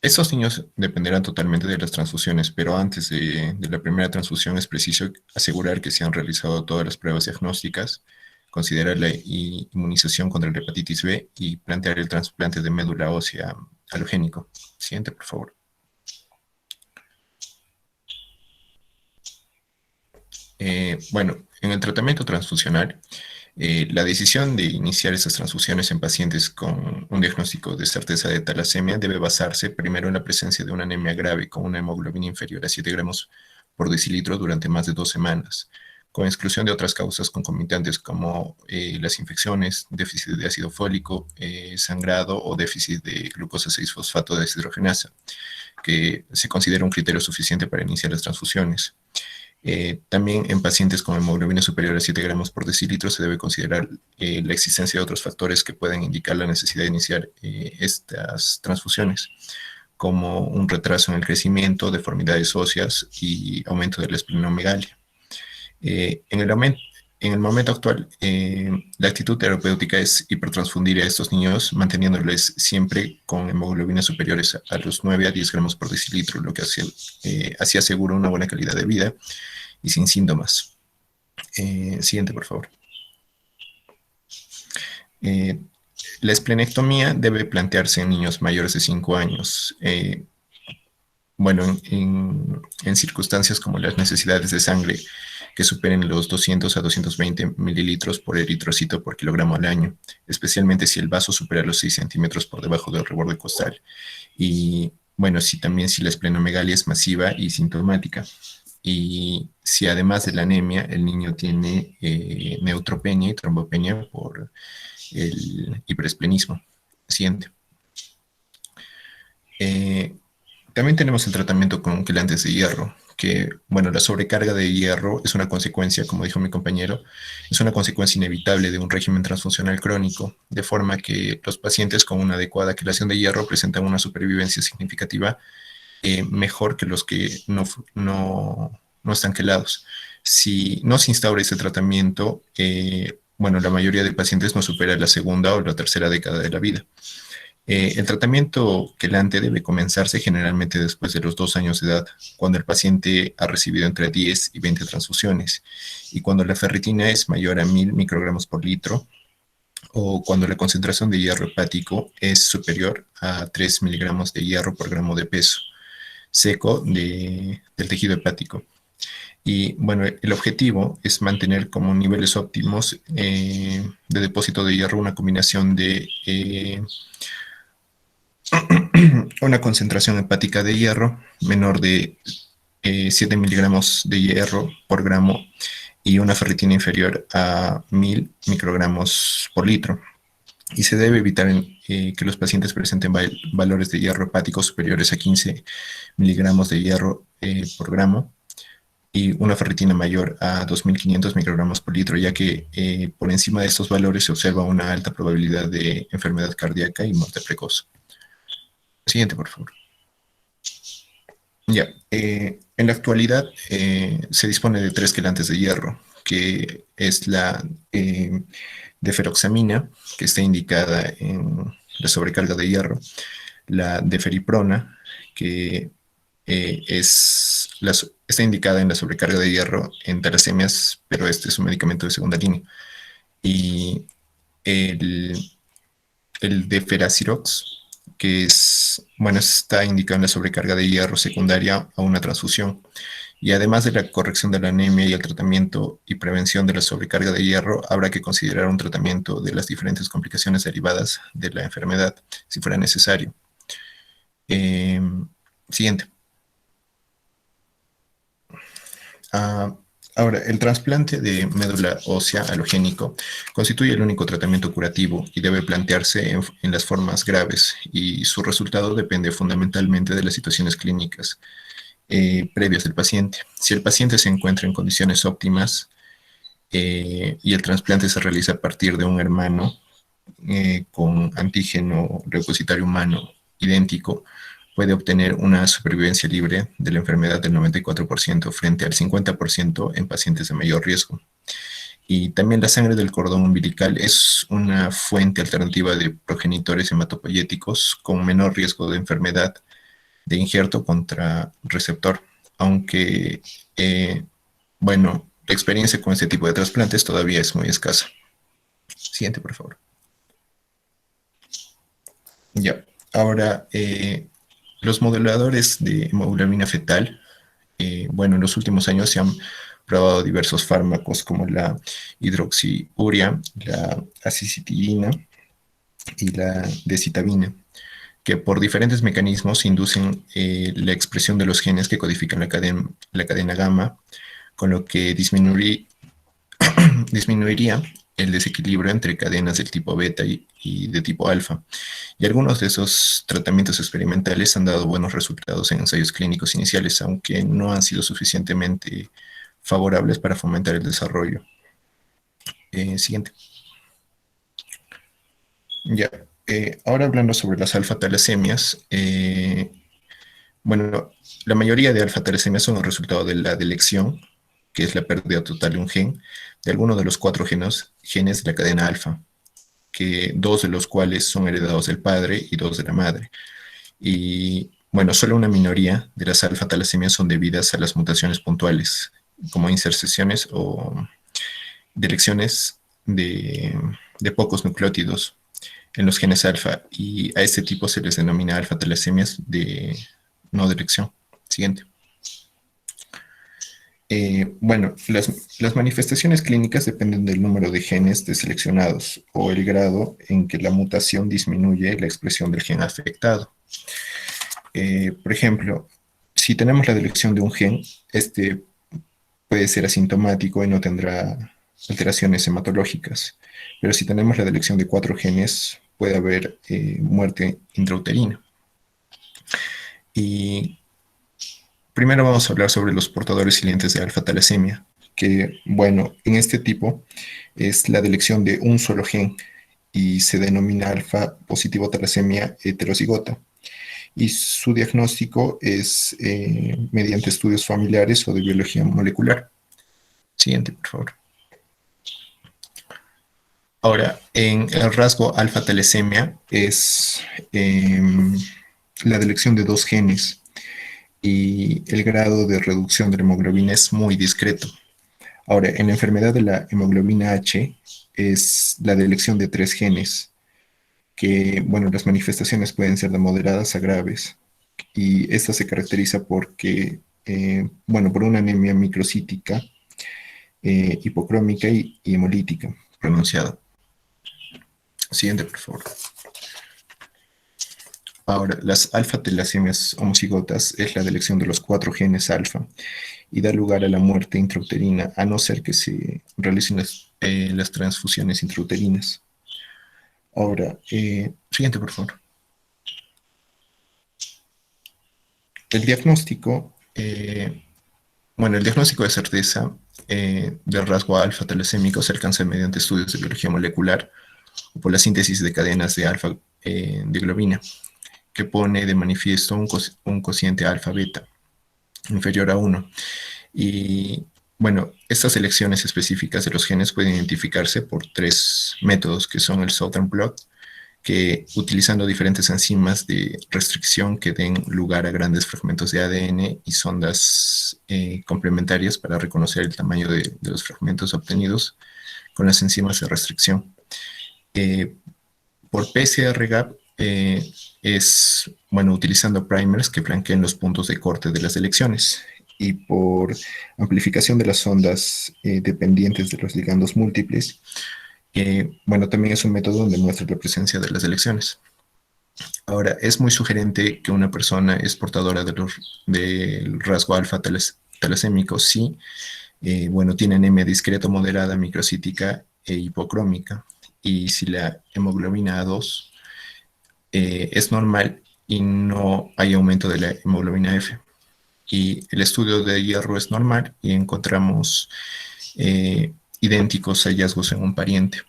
Estos niños dependerán totalmente de las transfusiones, pero antes de la primera transfusión es preciso asegurar que se han realizado todas las pruebas diagnósticas, considerar la inmunización contra la hepatitis B y plantear el trasplante de médula ósea halogénico. Siguiente, por favor. Bueno, en el tratamiento transfusional, la decisión de iniciar esas transfusiones en pacientes con un diagnóstico de certeza de talasemia debe basarse primero en la presencia de una anemia grave con una hemoglobina inferior a 7 gramos por decilitro durante más de 2 semanas, con exclusión de otras causas concomitantes como las infecciones, déficit de ácido fólico, sangrado o déficit de glucosa 6-fosfato deshidrogenasa, que se considera un criterio suficiente para iniciar las transfusiones. También en pacientes con hemoglobina superior a 7 gramos por decilitro se debe considerar la existencia de otros factores que pueden indicar la necesidad de iniciar estas transfusiones, como un retraso en el crecimiento, deformidades óseas y aumento de la esplenomegalia. En el momento actual, la actitud terapéutica es hipertransfundir a estos niños, manteniéndoles siempre con hemoglobinas superiores a los 9 a 10 gramos por decilitro, lo que así asegura una buena calidad de vida y sin síntomas. Siguiente, por favor. La esplenectomía debe plantearse en niños mayores de 5 años. Bueno, en circunstancias como las necesidades de sangre que superen los 200 a 220 mililitros por eritrocito por kilogramo al año, especialmente si el vaso supera los 6 centímetros por debajo del reborde costal. Y bueno, si la esplenomegalia es masiva y sintomática. Y si además de la anemia el niño tiene neutropenia y trombopenia por el hiperesplenismo. Siguiente. También tenemos el tratamiento con quelantes de hierro, que, bueno, la sobrecarga de hierro es una consecuencia, como dijo mi compañero, es una consecuencia inevitable de un régimen transfuncional crónico, de forma que los pacientes con una adecuada quelación de hierro presentan una supervivencia significativa mejor que los que no están quelados. Si no se instaura ese tratamiento, bueno, la mayoría de pacientes no supera la segunda o la tercera década de la vida. El tratamiento quelante debe comenzarse generalmente después de los 2 años de edad, cuando el paciente ha recibido entre 10 y 20 transfusiones, y cuando la ferritina es mayor a 1000 microgramos por litro, o cuando la concentración de hierro hepático es superior a 3 miligramos de hierro por gramo de peso seco del tejido hepático. Y bueno, el objetivo es mantener como niveles óptimos de depósito de hierro una combinación de una concentración hepática de hierro menor de 7 miligramos de hierro por gramo y una ferritina inferior a 1000 microgramos por litro. Y se debe evitar que los pacientes presenten valores de hierro hepático superiores a 15 miligramos de hierro por gramo y una ferritina mayor a 2500 microgramos por litro, ya que por encima de estos valores se observa una alta probabilidad de enfermedad cardíaca y muerte precoz. Siguiente, por favor. Ya, en la actualidad se dispone de 3 quelantes de hierro, que es la deferoxamina, que está indicada en la sobrecarga de hierro, la deferiprona, que está indicada en la sobrecarga de hierro en talasemias, pero este es un medicamento de segunda línea. Y el, el Deferacirox, que está indicado en la sobrecarga de hierro secundaria a una transfusión. Y además de la corrección de la anemia y el tratamiento y prevención de la sobrecarga de hierro, habrá que considerar un tratamiento de las diferentes complicaciones derivadas de la enfermedad, si fuera necesario. Siguiente. Ahora, el trasplante de médula ósea alogénico constituye el único tratamiento curativo y debe plantearse en las formas graves, y su resultado depende fundamentalmente de las situaciones clínicas previas del paciente. Si el paciente se encuentra en condiciones óptimas y el trasplante se realiza a partir de un hermano con antígeno leucocitario humano idéntico, puede obtener una supervivencia libre de la enfermedad del 94% frente al 50% en pacientes de mayor riesgo. Y también la sangre del cordón umbilical es una fuente alternativa de progenitores hematopoyéticos con menor riesgo de enfermedad de injerto contra receptor, aunque, bueno, la experiencia con este tipo de trasplantes todavía es muy escasa. Siguiente, por favor. Ya, ahora, los modeladores de hemoglobina fetal, bueno, en los últimos años se han probado diversos fármacos como la hidroxiurea, la acicitilina y la decitabina, que por diferentes mecanismos inducen la expresión de los genes que codifican la cadena gamma, con lo que disminuiría el desequilibrio entre cadenas del tipo beta y de tipo alfa. Y algunos de esos tratamientos experimentales han dado buenos resultados en ensayos clínicos iniciales, aunque no han sido suficientemente favorables para fomentar el desarrollo. Siguiente. Ya, ahora hablando sobre las alfa-talasemias, bueno, la mayoría de alfa-talasemias son el resultado de la delección, que es la pérdida total de un gen, de alguno de los 4 genes de la cadena alfa, que 2 de los cuales son heredados del padre y 2 de la madre. Y bueno, solo una minoría de las alfa-talasemias son debidas a las mutaciones puntuales, como inserciones o delecciones de pocos nucleótidos en los genes alfa, y a este tipo se les denomina alfa-talasemias de no delección. Siguiente. Bueno, las manifestaciones clínicas dependen del número de genes deseleccionados o el grado en que la mutación disminuye la expresión del gen afectado. Por ejemplo, si tenemos la delección de un gen, este puede ser asintomático y no tendrá alteraciones hematológicas. Pero si tenemos la delección de 4 genes, puede haber muerte intrauterina. Y primero vamos a hablar sobre los portadores silentes de alfa-talasemia, que, bueno, en este tipo es la delección de un solo gen y se denomina alfa-positivo talasemia heterozigota. Y su diagnóstico es mediante estudios familiares o de biología molecular. Siguiente, por favor. Ahora, en el rasgo alfa-talasemia es la delección de 2 genes y el grado de reducción de la hemoglobina es muy discreto. Ahora, en la enfermedad de la hemoglobina H es la delección de 3 genes, que, bueno, las manifestaciones pueden ser de moderadas a graves, y esta se caracteriza porque, bueno, por una anemia microcítica, hipocrómica y hemolítica pronunciada. Siguiente, por favor. Ahora, las alfa-talasemias homocigotas es la delección de los 4 genes alfa y da lugar a la muerte intrauterina, a no ser que se realicen las transfusiones intrauterinas. Ahora, siguiente, por favor. El diagnóstico, bueno, el diagnóstico de certeza del rasgo alfa-talasémico se alcanza mediante estudios de biología molecular o por la síntesis de cadenas de alfa de globina, que pone de manifiesto un cociente alfa-beta inferior a 1. Y bueno, estas selecciones específicas de los genes pueden identificarse por 3 métodos, que son el Southern blot, que utilizando diferentes enzimas de restricción que den lugar a grandes fragmentos de ADN y sondas complementarias para reconocer el tamaño de los fragmentos obtenidos con las enzimas de restricción. Por PCR-GAP es, bueno, utilizando primers que flanqueen los puntos de corte de las elecciones, y por amplificación de las ondas dependientes de los ligandos múltiples. Bueno, también es un método donde muestra la presencia de las elecciones. Ahora, es muy sugerente que una persona es portadora del rasgo alfa talasémico si, bueno, tiene anemia discreta o moderada, microcítica e hipocrómica, y si la hemoglobina A2 es normal y no hay aumento de la hemoglobina F. Y el estudio de hierro es normal y encontramos idénticos hallazgos en un pariente.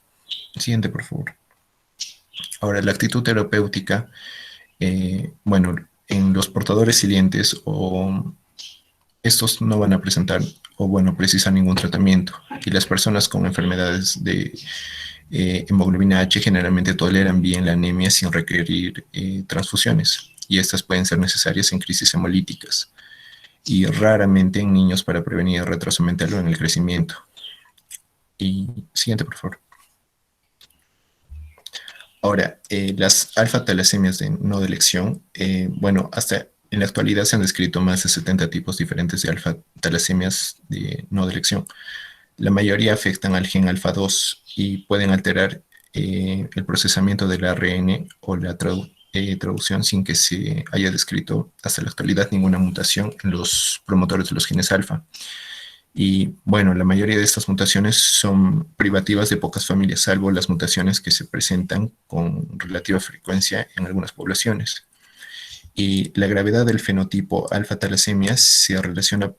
Siguiente, por favor. Ahora, la actitud terapéutica, bueno, en los portadores silientes estos no van a presentar o, bueno, precisar ningún tratamiento. Y las personas con enfermedades de hemoglobina H generalmente toleran bien la anemia sin requerir transfusiones. Y estas pueden ser necesarias en crisis hemolíticas y raramente en niños para prevenir el retraso mental o en el crecimiento. Y siguiente, por favor. Ahora, las alfa-talasemias de no de elección, bueno, hasta en la actualidad se han descrito más de 70 tipos diferentes de alfa-talasemias de no de elección. La mayoría afectan al gen alfa-2 y pueden alterar el procesamiento del ARN o la traducción sin que se haya descrito hasta la actualidad ninguna mutación en los promotores de los genes alfa. Y bueno, la mayoría de estas mutaciones son privativas de pocas familias, salvo las mutaciones que se presentan con relativa frecuencia en algunas poblaciones. Y la gravedad del fenotipo alfa-talasemia se relaciona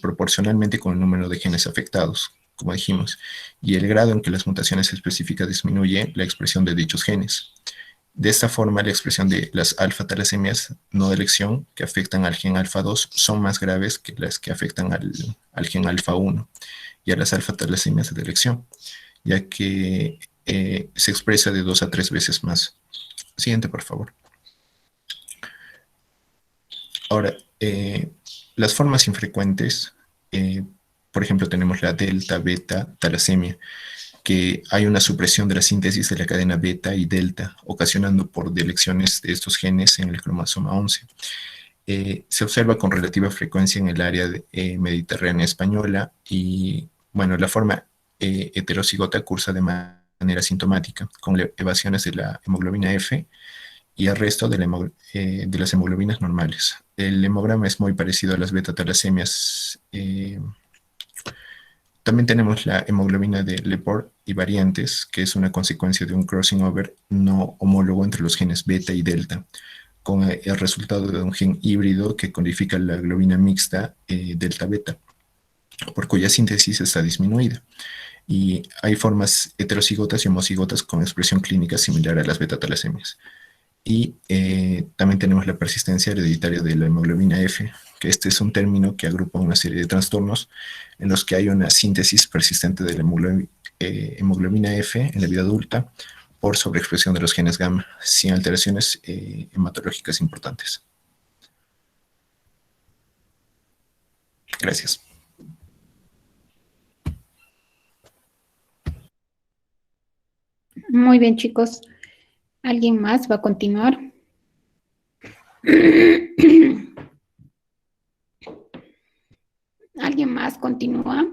proporcionalmente con el número de genes afectados, como dijimos, y el grado en que las mutaciones específicas disminuye la expresión de dichos genes. De esta forma, la expresión de las alfa-talasemias no de elección que afectan al gen alfa-2 son más graves que las que afectan al gen alfa-1 y a las alfa-talasemias de elección, ya que se expresa de 2 a 3 veces más. Siguiente, por favor. Ahora, las formas infrecuentes, por ejemplo, tenemos la delta-beta talasemia, que hay una supresión de la síntesis de la cadena beta y delta, ocasionando por delecciones de estos genes en el cromosoma 11. Se observa con relativa frecuencia en el área mediterránea española y, bueno, la forma heterocigota cursa de manera sintomática, con elevaciones de la hemoglobina F y el resto de las hemoglobinas normales. El hemograma es muy parecido a las beta-talasemias. También tenemos la hemoglobina de Lepore y variantes, que es una consecuencia de un crossing over no homólogo entre los genes beta y delta, con el resultado de un gen híbrido que codifica la globina mixta delta-beta, por cuya síntesis está disminuida. Y hay formas heterocigotas y homocigotas con expresión clínica similar a las beta-talasemias. Y también tenemos la persistencia hereditaria de la hemoglobina F, que este es un término que agrupa una serie de trastornos en los que hay una síntesis persistente de la hemoglobina F en la vida adulta por sobreexpresión de los genes gamma, sin alteraciones hematológicas importantes. Gracias. Muy bien, chicos. ¿Alguien más va a continuar? ¿Alguien más continúa?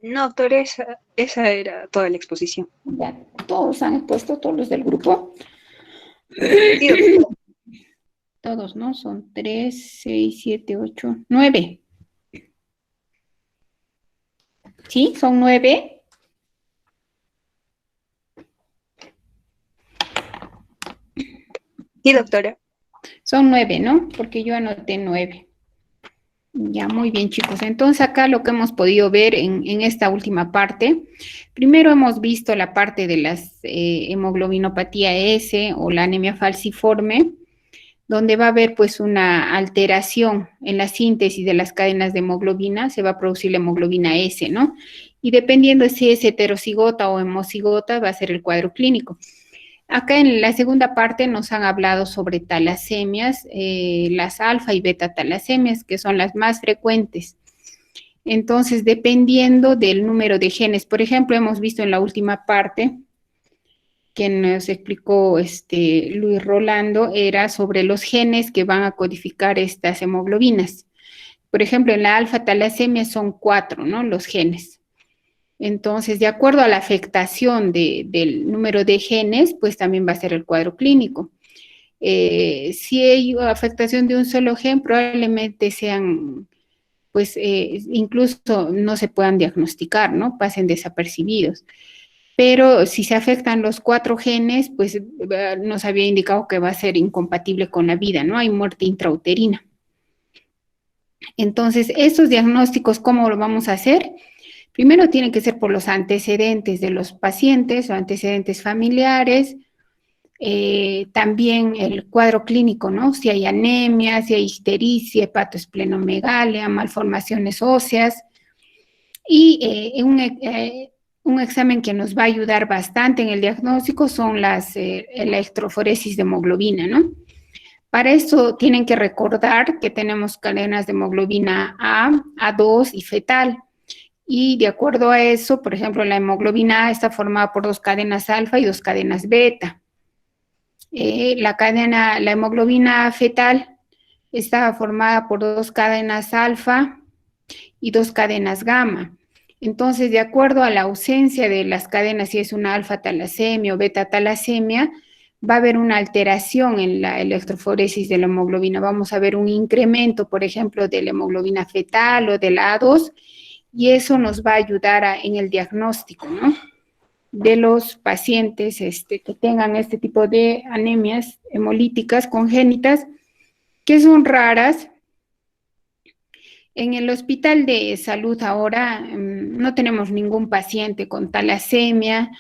No, doctor, esa era toda la exposición. Ya, todos han expuesto, todos los del grupo. Sí, doctor. Todos, ¿no? Son 3, 6, 7, 8, 9. ¿Sí? ¿Son 9? Sí, doctora. Son 9, ¿no? Porque yo anoté 9. Ya, muy bien, chicos. Entonces, acá lo que hemos podido ver en esta última parte, primero hemos visto la parte de las hemoglobinopatía S o la anemia falciforme. donde va a haber pues una alteración en la síntesis de las cadenas de hemoglobina, se va a producir la hemoglobina S, ¿no? Y dependiendo si es heterocigota o homocigota, va a ser el cuadro clínico. Acá en la segunda parte nos han hablado sobre talasemias, las alfa y beta talasemias, que son las más frecuentes. Entonces, dependiendo del número de genes, por ejemplo, hemos visto en la última parte que nos explicó Luis Rolando, era sobre los genes que van a codificar estas hemoglobinas. Por ejemplo, en la alfa talasemia son 4, ¿no? Los genes. Entonces, de acuerdo a la afectación del número de genes, pues también va a ser el cuadro clínico. Si hay afectación de un solo gen, probablemente sean, pues, incluso no se puedan diagnosticar, ¿no? Pasen desapercibidos. Pero si se afectan los 4 genes, pues nos había indicado que va a ser incompatible con la vida, ¿no? Hay muerte intrauterina. Entonces, estos diagnósticos, ¿cómo lo vamos a hacer? Primero tienen que ser por los antecedentes de los pacientes o antecedentes familiares, también el cuadro clínico, ¿no? Si hay anemia, si hay ictericia, hepatoesplenomegalia, malformaciones óseas, y un examen que nos va a ayudar bastante en el diagnóstico son la electroforesis de hemoglobina, ¿no? Para eso tienen que recordar que tenemos cadenas de hemoglobina A, A2 y fetal. Y de acuerdo a eso, por ejemplo, la hemoglobina A está formada por 2 cadenas alfa y 2 cadenas beta. La hemoglobina fetal está formada por 2 cadenas alfa y 2 cadenas gamma. Entonces, de acuerdo a la ausencia de las cadenas, si es una alfa talasemia o beta talasemia, va a haber una alteración en la electroforesis de la hemoglobina. Vamos a ver un incremento, por ejemplo, de la hemoglobina fetal o de la A2, y eso nos va a ayudar en el diagnóstico, ¿no? De los pacientes que tengan este tipo de anemias hemolíticas congénitas, que son raras. En el hospital de salud ahora no tenemos ningún paciente con talasemia,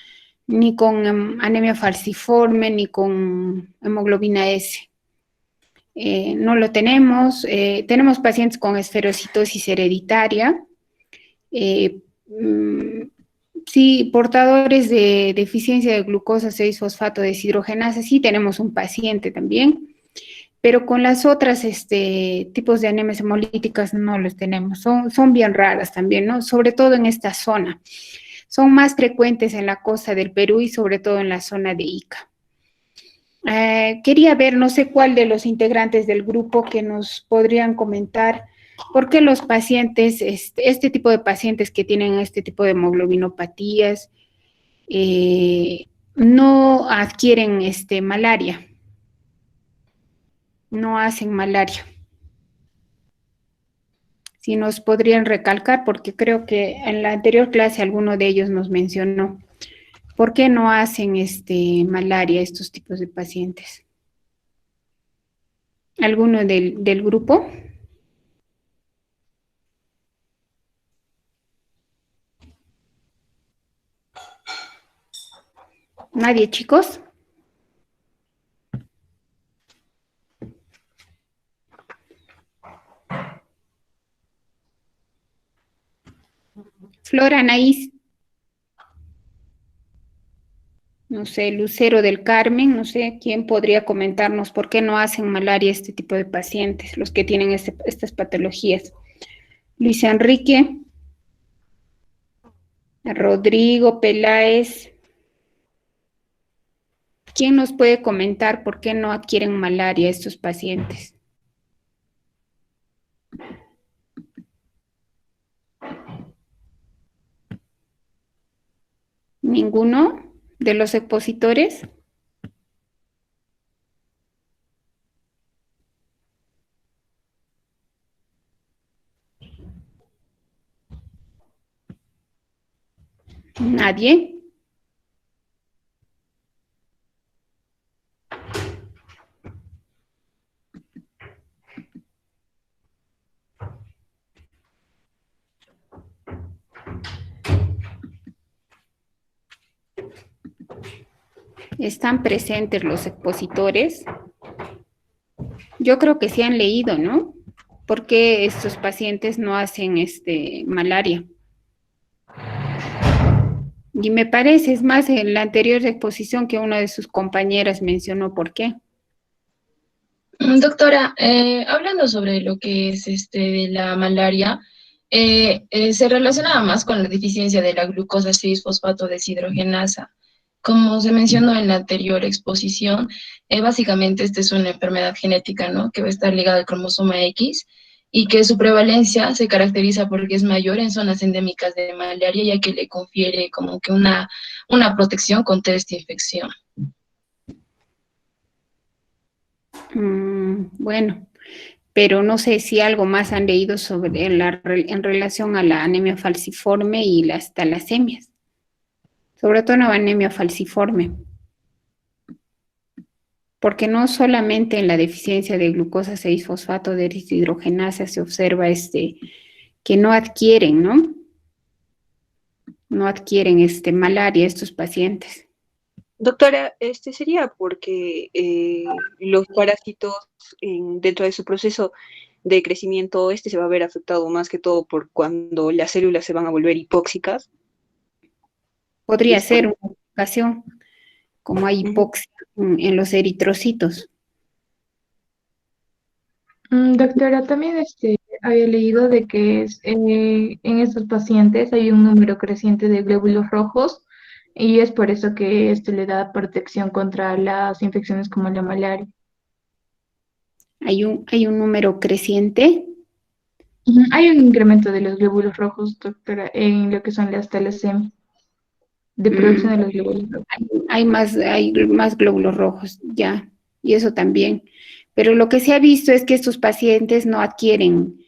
ni con anemia falciforme, ni con hemoglobina S. No lo tenemos. Tenemos pacientes con esferocitosis hereditaria. Sí, portadores de deficiencia de glucosa 6-fosfato deshidrogenasa, sí tenemos un paciente también. Pero con las otras tipos de anemias hemolíticas no los tenemos. Son bien raras también, ¿no? Sobre todo en esta zona. Son más frecuentes en la costa del Perú y sobre todo en la zona de Ica. Quería ver, no sé cuál de los integrantes del grupo que nos podrían comentar por qué los pacientes, este tipo de pacientes que tienen este tipo de hemoglobinopatías no adquieren malaria. No hacen malaria. Si nos podrían recalcar, porque creo que en la anterior clase alguno de ellos nos mencionó. ¿Por qué no hacen malaria estos tipos de pacientes? ¿Alguno del grupo? ¿Nadie, chicos? Flora, Anaís. No sé, Lucero del Carmen, no sé quién podría comentarnos por qué no hacen malaria este tipo de pacientes, los que tienen estas patologías. Luis Enrique, Rodrigo Peláez. ¿Quién nos puede comentar por qué no adquieren malaria estos pacientes? ¿Ninguno de los expositores? ¿Nadie? ¿Están presentes los expositores? Yo creo que sí han leído, ¿no? ¿Por qué estos pacientes no hacen malaria? Y me parece, es más, en la anterior exposición que una de sus compañeras mencionó por qué. Doctora, hablando sobre lo que es de la malaria, se relacionaba más con la deficiencia de la glucosa 6-fosfato deshidrogenasa. Como se mencionó en la anterior exposición, básicamente esta es una enfermedad genética, ¿no? Que va a estar ligada al cromosoma X y que su prevalencia se caracteriza porque es mayor en zonas endémicas de malaria, ya que le confiere como que una protección contra esta infección. Bueno, pero no sé si algo más han leído sobre en relación a la anemia falciforme y las talasemias, sobre todo la anemia falciforme, porque no solamente en la deficiencia de glucosa 6-fosfato deshidrogenasa se observa que no adquieren, ¿no? No adquieren malaria estos pacientes. Doctora, sería porque los parásitos dentro de su proceso de crecimiento, se va a ver afectado más que todo por cuando las células se van a volver hipóxicas. Podría ser una ocasión, como hay hipoxia en los eritrocitos. Doctora, también había leído de que en estos pacientes hay un número creciente de glóbulos rojos y es por eso que esto le da protección contra las infecciones como la malaria. Hay un número creciente. Hay un incremento de los glóbulos rojos, doctora, en lo que son las talasemias, de producción de los glóbulos rojos. Hay más glóbulos rojos, ya, y eso también. Pero lo que se ha visto es que estos pacientes no adquieren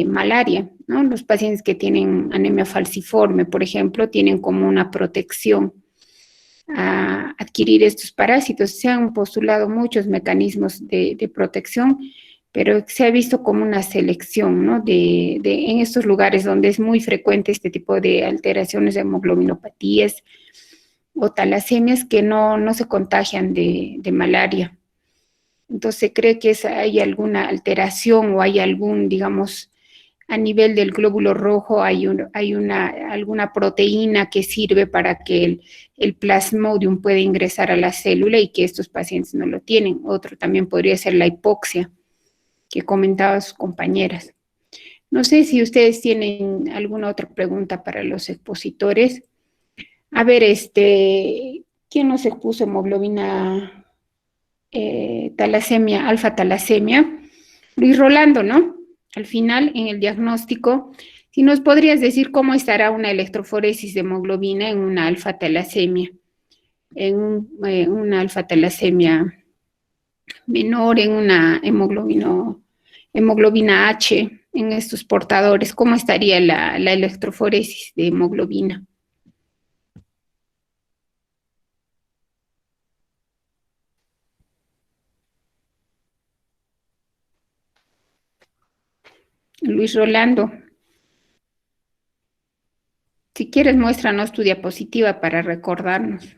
malaria, ¿no? Los pacientes que tienen anemia falciforme, por ejemplo, tienen como una protección a adquirir estos parásitos. Se han postulado muchos mecanismos de protección, pero se ha visto como una selección, ¿no? En estos lugares donde es muy frecuente este tipo de alteraciones de hemoglobinopatías o talasemias que no se contagian de malaria. Entonces se cree que hay alguna alteración o hay algún, digamos, a nivel del glóbulo rojo hay alguna proteína que sirve para que el plasmodium pueda ingresar a la célula y que estos pacientes no lo tienen. Otro también podría ser la hipoxia que comentaban sus compañeras. No sé si ustedes tienen alguna otra pregunta para los expositores. A ver, ¿quién nos expuso hemoglobina talasemia, alfa talasemia? Luis Rolando, ¿no? Al final, en el diagnóstico, si nos podrías decir cómo estará una electroforesis de hemoglobina en una alfa talasemia, en una alfa talasemia menor, en una hemoglobina H, en estos portadores, ¿cómo estaría la electroforesis de hemoglobina? Luis Rolando, si quieres muéstranos tu diapositiva para recordarnos.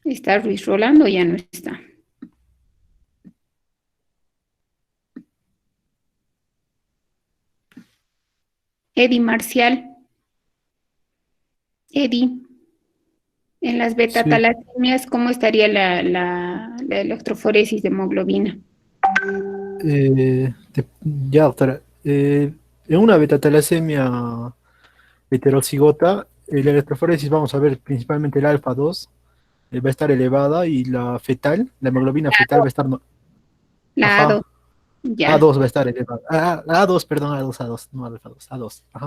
¿Está Luis Rolando o ya no está? Eddie Marcial. Eddie, en las beta-talasemias, ¿cómo estaría la electroforesis de hemoglobina? Ya, doctora. En una beta-talasemia heterocigota, la electroforesis, vamos a ver principalmente el alfa 2 va a estar elevada y la fetal, la hemoglobina fetal va a estar... La A2, ya. A2 va a estar elevada. A2, perdón, A2, no alfa 2, A2. Ajá.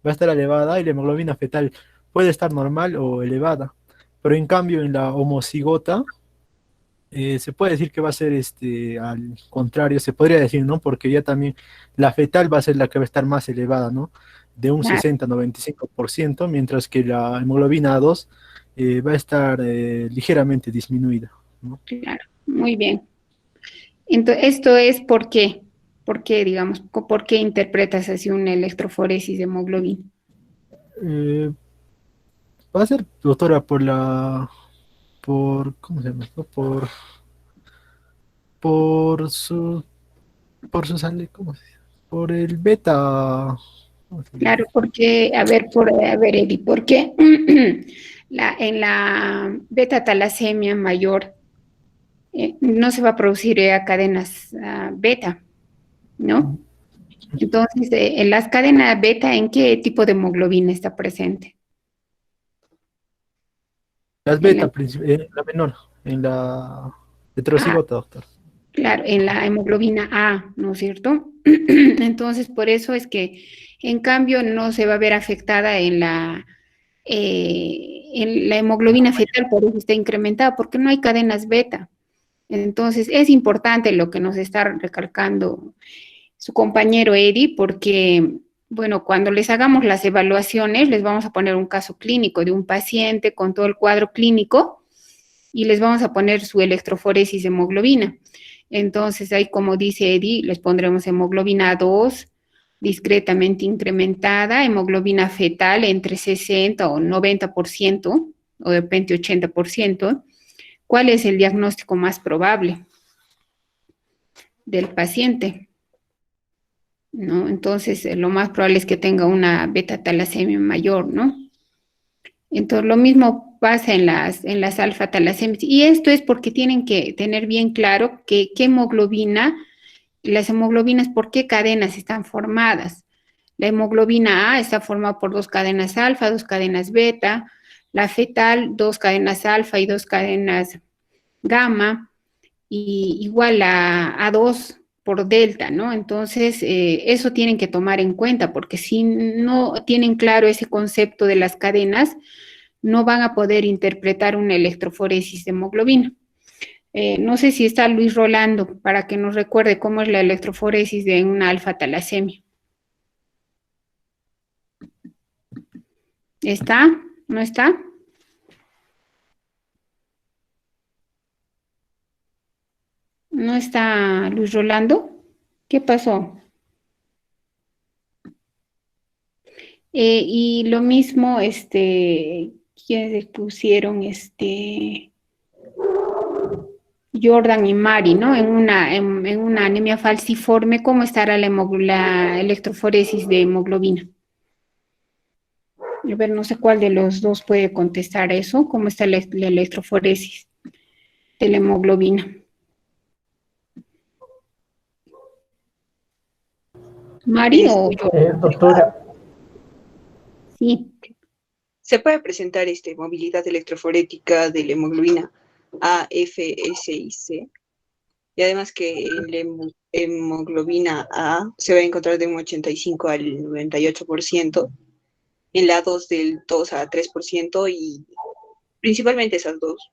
Va a estar elevada y la hemoglobina fetal puede estar normal o elevada. Pero en cambio en la homocigota se puede decir que va a ser al contrario, se podría decir, ¿no? Porque ya también la fetal va a ser la que va a estar más elevada, ¿no? De un 60-95%, mientras que la hemoglobina A2 va a estar ligeramente disminuida, ¿no? Claro, muy bien. Entonces, esto es ¿por qué? ¿Por qué, digamos, por qué interpretas así una electroforesis de hemoglobina? Eh, Va a ser, doctora, ¿cómo se llama esto? Por su, por su sale, ¿cómo se llama? Por el beta, ¿cómo se llama? Claro, porque, a ver, Eddie, porque en la beta talasemia mayor no se va a producir a cadenas beta, ¿no? Entonces, en las cadenas beta, ¿en qué tipo de hemoglobina está presente? Las En la, beta, la menor, en la ah, heterocigota, doctor. claro, en la hemoglobina A, ¿no es cierto? Entonces, por eso es que, en cambio, no se va a ver afectada en la hemoglobina fetal, por eso está incrementada, porque no hay cadenas beta. Entonces, es importante lo que nos está recalcando su compañero Eddie, porque, bueno, cuando les hagamos las evaluaciones, les vamos a poner un caso clínico de un paciente con todo el cuadro clínico y les vamos a poner su electroforesis de hemoglobina. Entonces, ahí, como dice Eddie, les pondremos hemoglobina 2 discretamente incrementada, hemoglobina fetal entre 60 o 90%, o de repente 80%. ¿Cuál es el diagnóstico más probable del paciente? ¿No? Entonces, lo más probable es que tenga una beta-talasemia mayor, ¿no? Entonces, lo mismo pasa en las alfa-talasemias. Y esto es porque tienen que tener bien claro que qué hemoglobina, las hemoglobinas, por qué cadenas están formadas. La hemoglobina A está formada por 2 cadenas alfa, 2 cadenas beta, la fetal, 2 cadenas alfa y 2 cadenas gamma, y igual a 2 por delta, ¿no? Entonces, eso tienen que tomar en cuenta, porque si no tienen claro ese concepto de las cadenas, no van a poder interpretar una electroforesis de hemoglobina. No sé si está Luis Rolando para que nos recuerde cómo es la electroforesis de una alfa-talasemia. ¿Está? ¿No está? ¿No está Luis Rolando? ¿Qué pasó? Y lo mismo, quienes pusieron, Jordan y Mari, ¿no? En una anemia falciforme, ¿cómo estará la electroforesis de hemoglobina? A ver, no sé cuál de los dos puede contestar eso. ¿Cómo está la electroforesis de la hemoglobina? ¿Mari o yo? Doctora, Sí, Se puede presentar movilidad electroforética de la hemoglobina A, F, S y C. Y además que en la hemoglobina A se va a encontrar de un 85 al 98%, en la 2 del 2 a 3% y principalmente esas dos.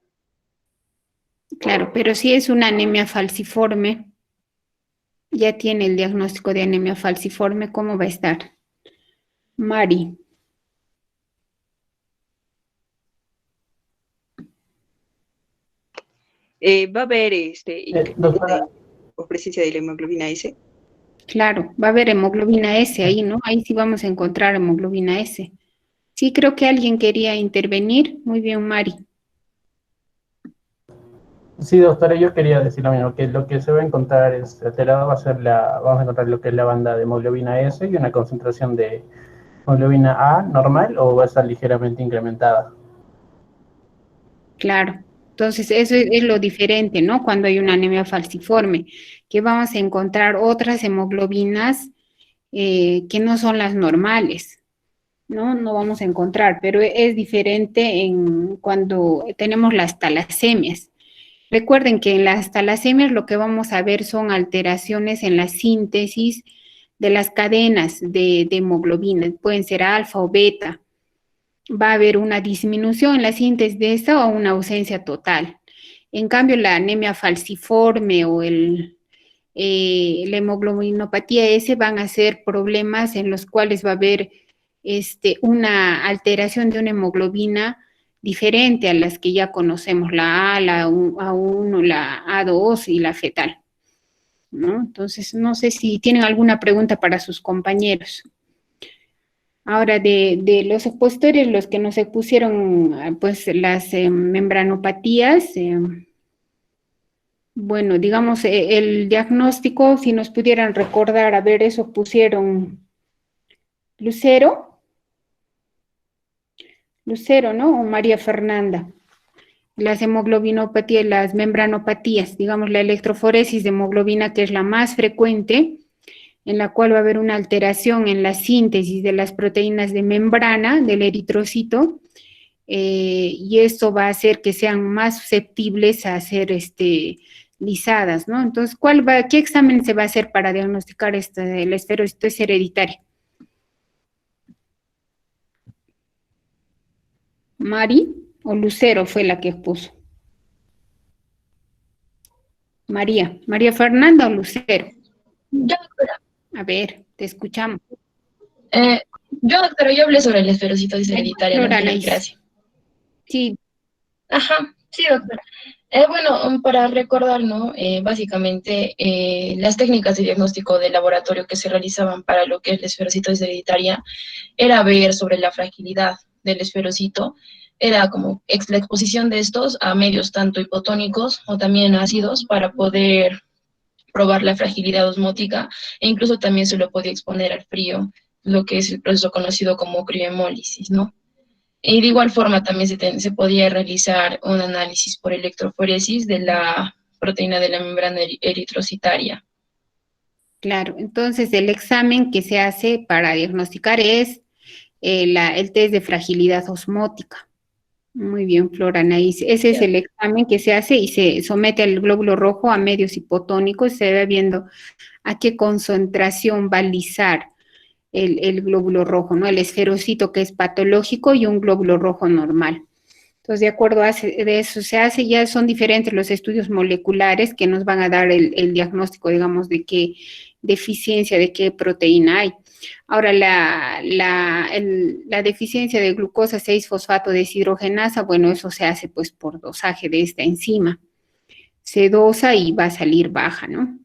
claro, pero si es una anemia falciforme, ya tiene el diagnóstico de anemia falciforme, ¿cómo va a estar? Mari. Va a haber incremento doctora, o presencia de la hemoglobina S. Claro, va a haber hemoglobina S ahí, ¿no? Ahí sí vamos a encontrar hemoglobina S. Sí, creo que alguien quería intervenir. Muy bien, Mari. sí, doctora, yo quería decir lo mismo, que lo que se va a encontrar alterado va a ser vamos a encontrar lo que es la banda de hemoglobina S y una concentración de hemoglobina A normal o va a estar ligeramente incrementada. Claro. Entonces, eso es lo diferente, ¿no? Cuando hay una anemia falciforme, que vamos a encontrar otras hemoglobinas que no son las normales, ¿no? No vamos a encontrar, pero es diferente cuando tenemos las talasemias. Recuerden que en las talasemias lo que vamos a ver son alteraciones en la síntesis de las cadenas de hemoglobina, pueden ser alfa o beta. Va a haber una disminución en la síntesis de esta o una ausencia total. En cambio, la anemia falciforme o la hemoglobinopatía S van a ser problemas en los cuales va a haber una alteración de una hemoglobina diferente a las que ya conocemos, la A, la A1, la A2 y la fetal, ¿no? Entonces, no sé si tienen alguna pregunta para sus compañeros. Ahora, de los expositores, los que nos expusieron, pues, las membranopatías, bueno, digamos, el diagnóstico, si nos pudieran recordar, a ver, eso pusieron Lucero, ¿no? O María Fernanda. Las hemoglobinopatías, las membranopatías, digamos, la electroforesis de hemoglobina, que es la más frecuente, en la cual va a haber una alteración en la síntesis de las proteínas de membrana del eritrocito, y esto va a hacer que sean más susceptibles a ser lisadas, ¿no? Entonces, ¿qué examen se va a hacer para diagnosticar el esferocitosis hereditaria? ¿Mari o Lucero fue la que expuso? María Fernanda o Lucero. Yo, doctora, A ver, te escuchamos. doctora, yo hablé sobre la esferocitosis hereditaria en la Flora, anterior Anaís. clase. Sí, Ajá, sí, doctora. Bueno, para recordar, ¿no? Básicamente, las técnicas de diagnóstico de laboratorio que se realizaban para lo que es la esferocitosis hereditaria era ver sobre la fragilidad del esferocito, era como la exposición de estos a medios tanto hipotónicos o también ácidos para poder probar la fragilidad osmótica, e incluso también se lo podía exponer al frío, lo que es el proceso conocido como criohemólisis, ¿no? Y de igual forma también se podía realizar un análisis por electroforesis de la proteína de la membrana eritrocitaria. claro. Entonces, el examen que se hace para diagnosticar es el test de fragilidad osmótica. Muy bien, Flora Anaís. Ese es el examen que se hace y se somete al glóbulo rojo a medios hipotónicos. Se va viendo a qué concentración va a lisar el glóbulo rojo, ¿no? El esferocito que es patológico y un glóbulo rojo normal. Entonces, de acuerdo a de eso se hace, ya son diferentes los estudios moleculares que nos van a dar el diagnóstico, digamos, de qué deficiencia, de qué proteína hay. Ahora, la deficiencia de glucosa 6-fosfato deshidrogenasa, bueno, eso se hace pues por dosaje de esta enzima. Se dosa y va a salir baja, ¿no?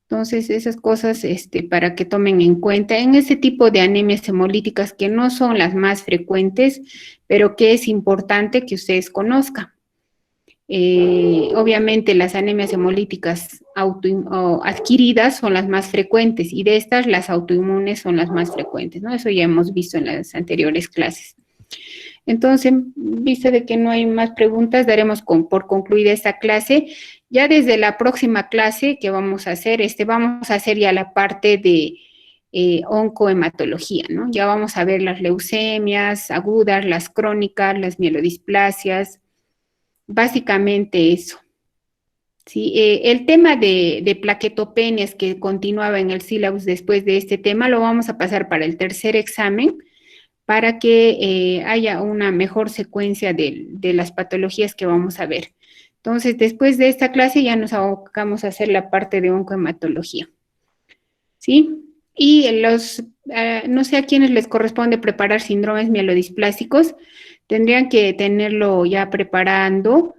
Entonces, esas cosas para que tomen en cuenta en ese tipo de anemias hemolíticas que no son las más frecuentes, pero que es importante que ustedes conozcan. Obviamente las anemias hemolíticas adquiridas son las más frecuentes y de estas las autoinmunes son las más frecuentes, ¿no? Eso ya hemos visto en las anteriores clases. Entonces, visto de que no hay más preguntas, daremos por concluida esta clase. Ya desde la próxima clase que vamos a hacer, vamos a hacer ya la parte de oncohematología, ¿no? Ya vamos a ver las leucemias agudas, las crónicas, las mielodisplasias, básicamente eso. Sí, el tema de plaquetopenias que continuaba en el sílabus después de este tema lo vamos a pasar para el tercer examen para que haya una mejor secuencia de las patologías que vamos a ver. Entonces, después de esta clase ya nos abocamos a hacer la parte de oncohematología. ¿Sí? Y no sé a quiénes les corresponde preparar síndromes mielodisplásicos, tendrían que tenerlo ya preparando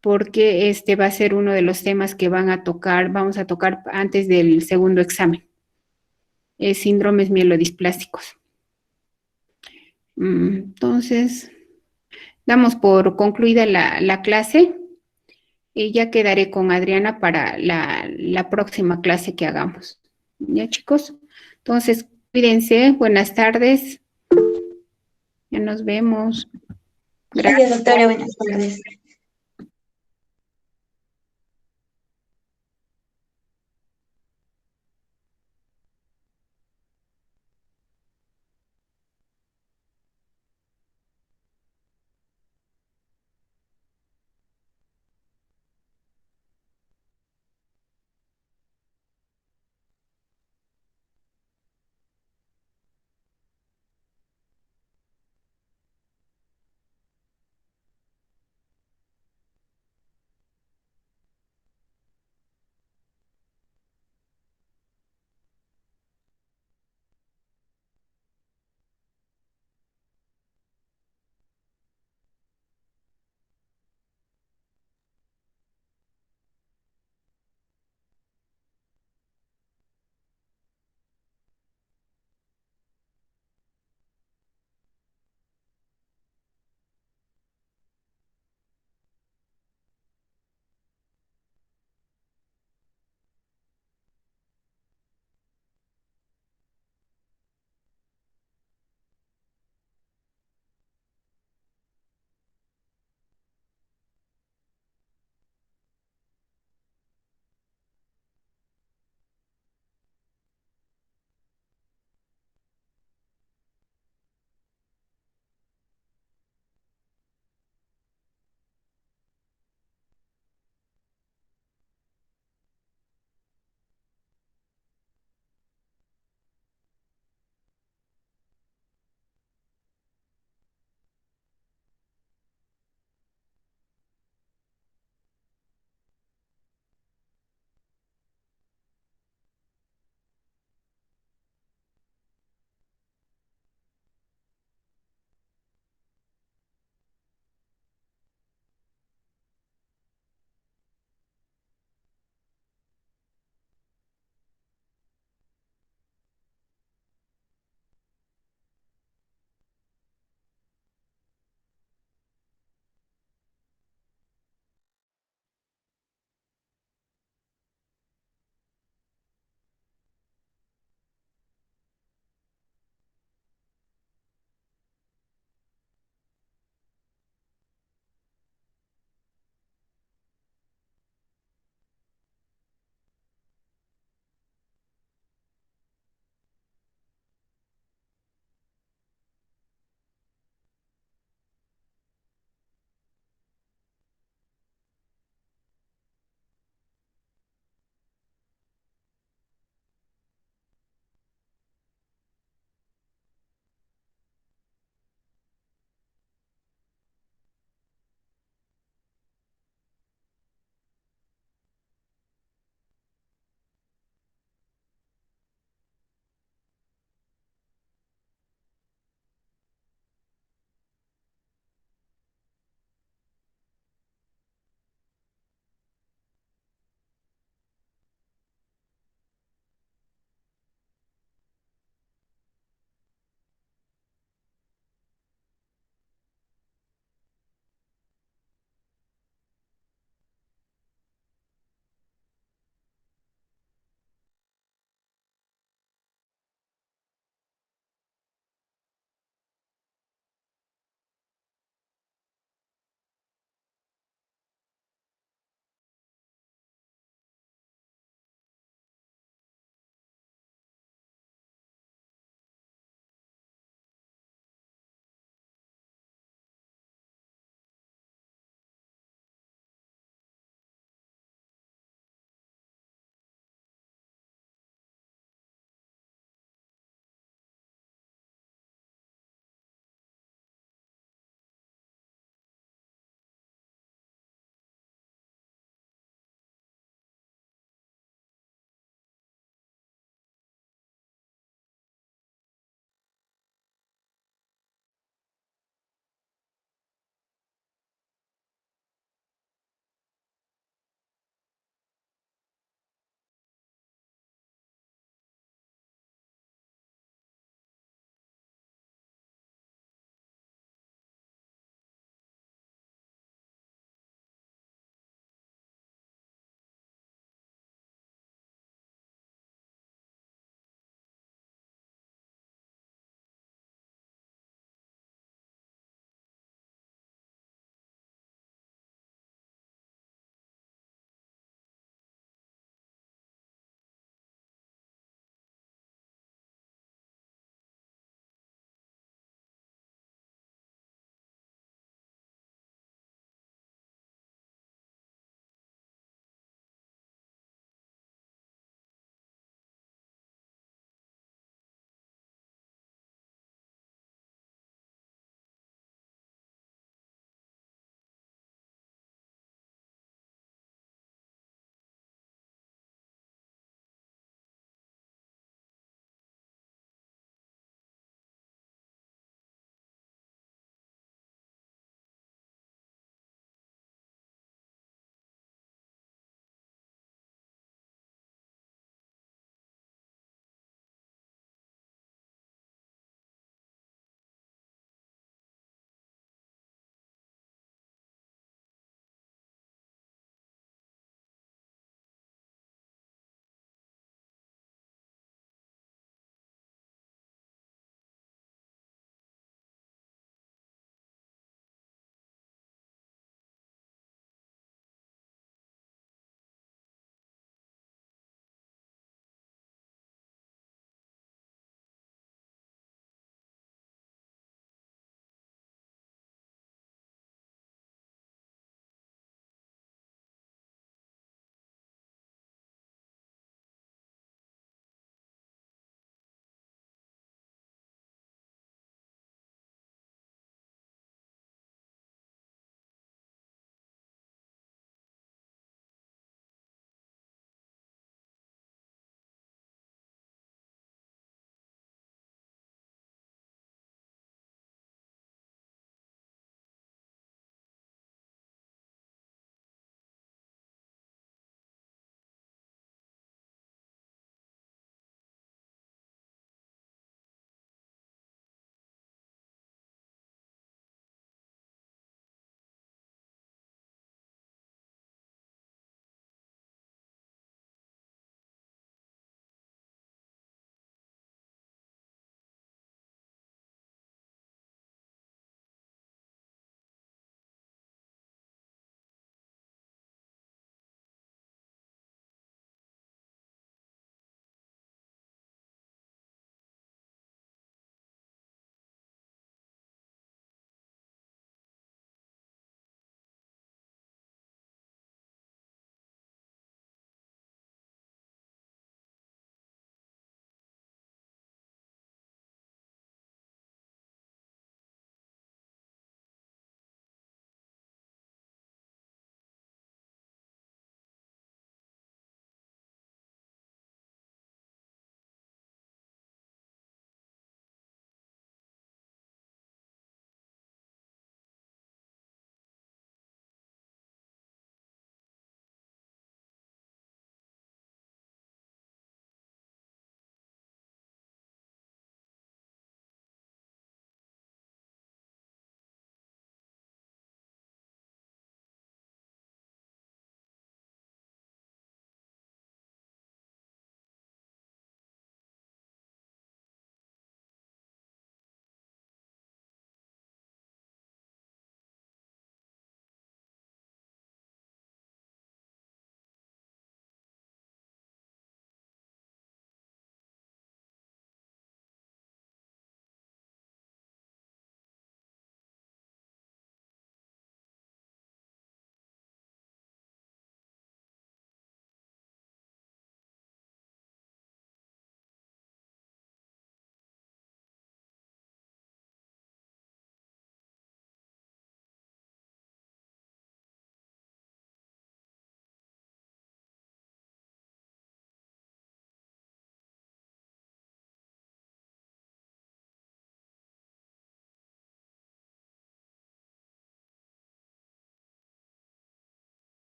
porque este va a ser uno de los temas que vamos a tocar antes del segundo examen. Síndromes mielodisplásticos. Entonces, damos por concluida la clase y ya quedaré con Adriana para la próxima clase que hagamos. ¿Ya, chicos? Entonces, cuídense, buenas tardes. Ya nos vemos. Gracias, doctora, buenas tardes.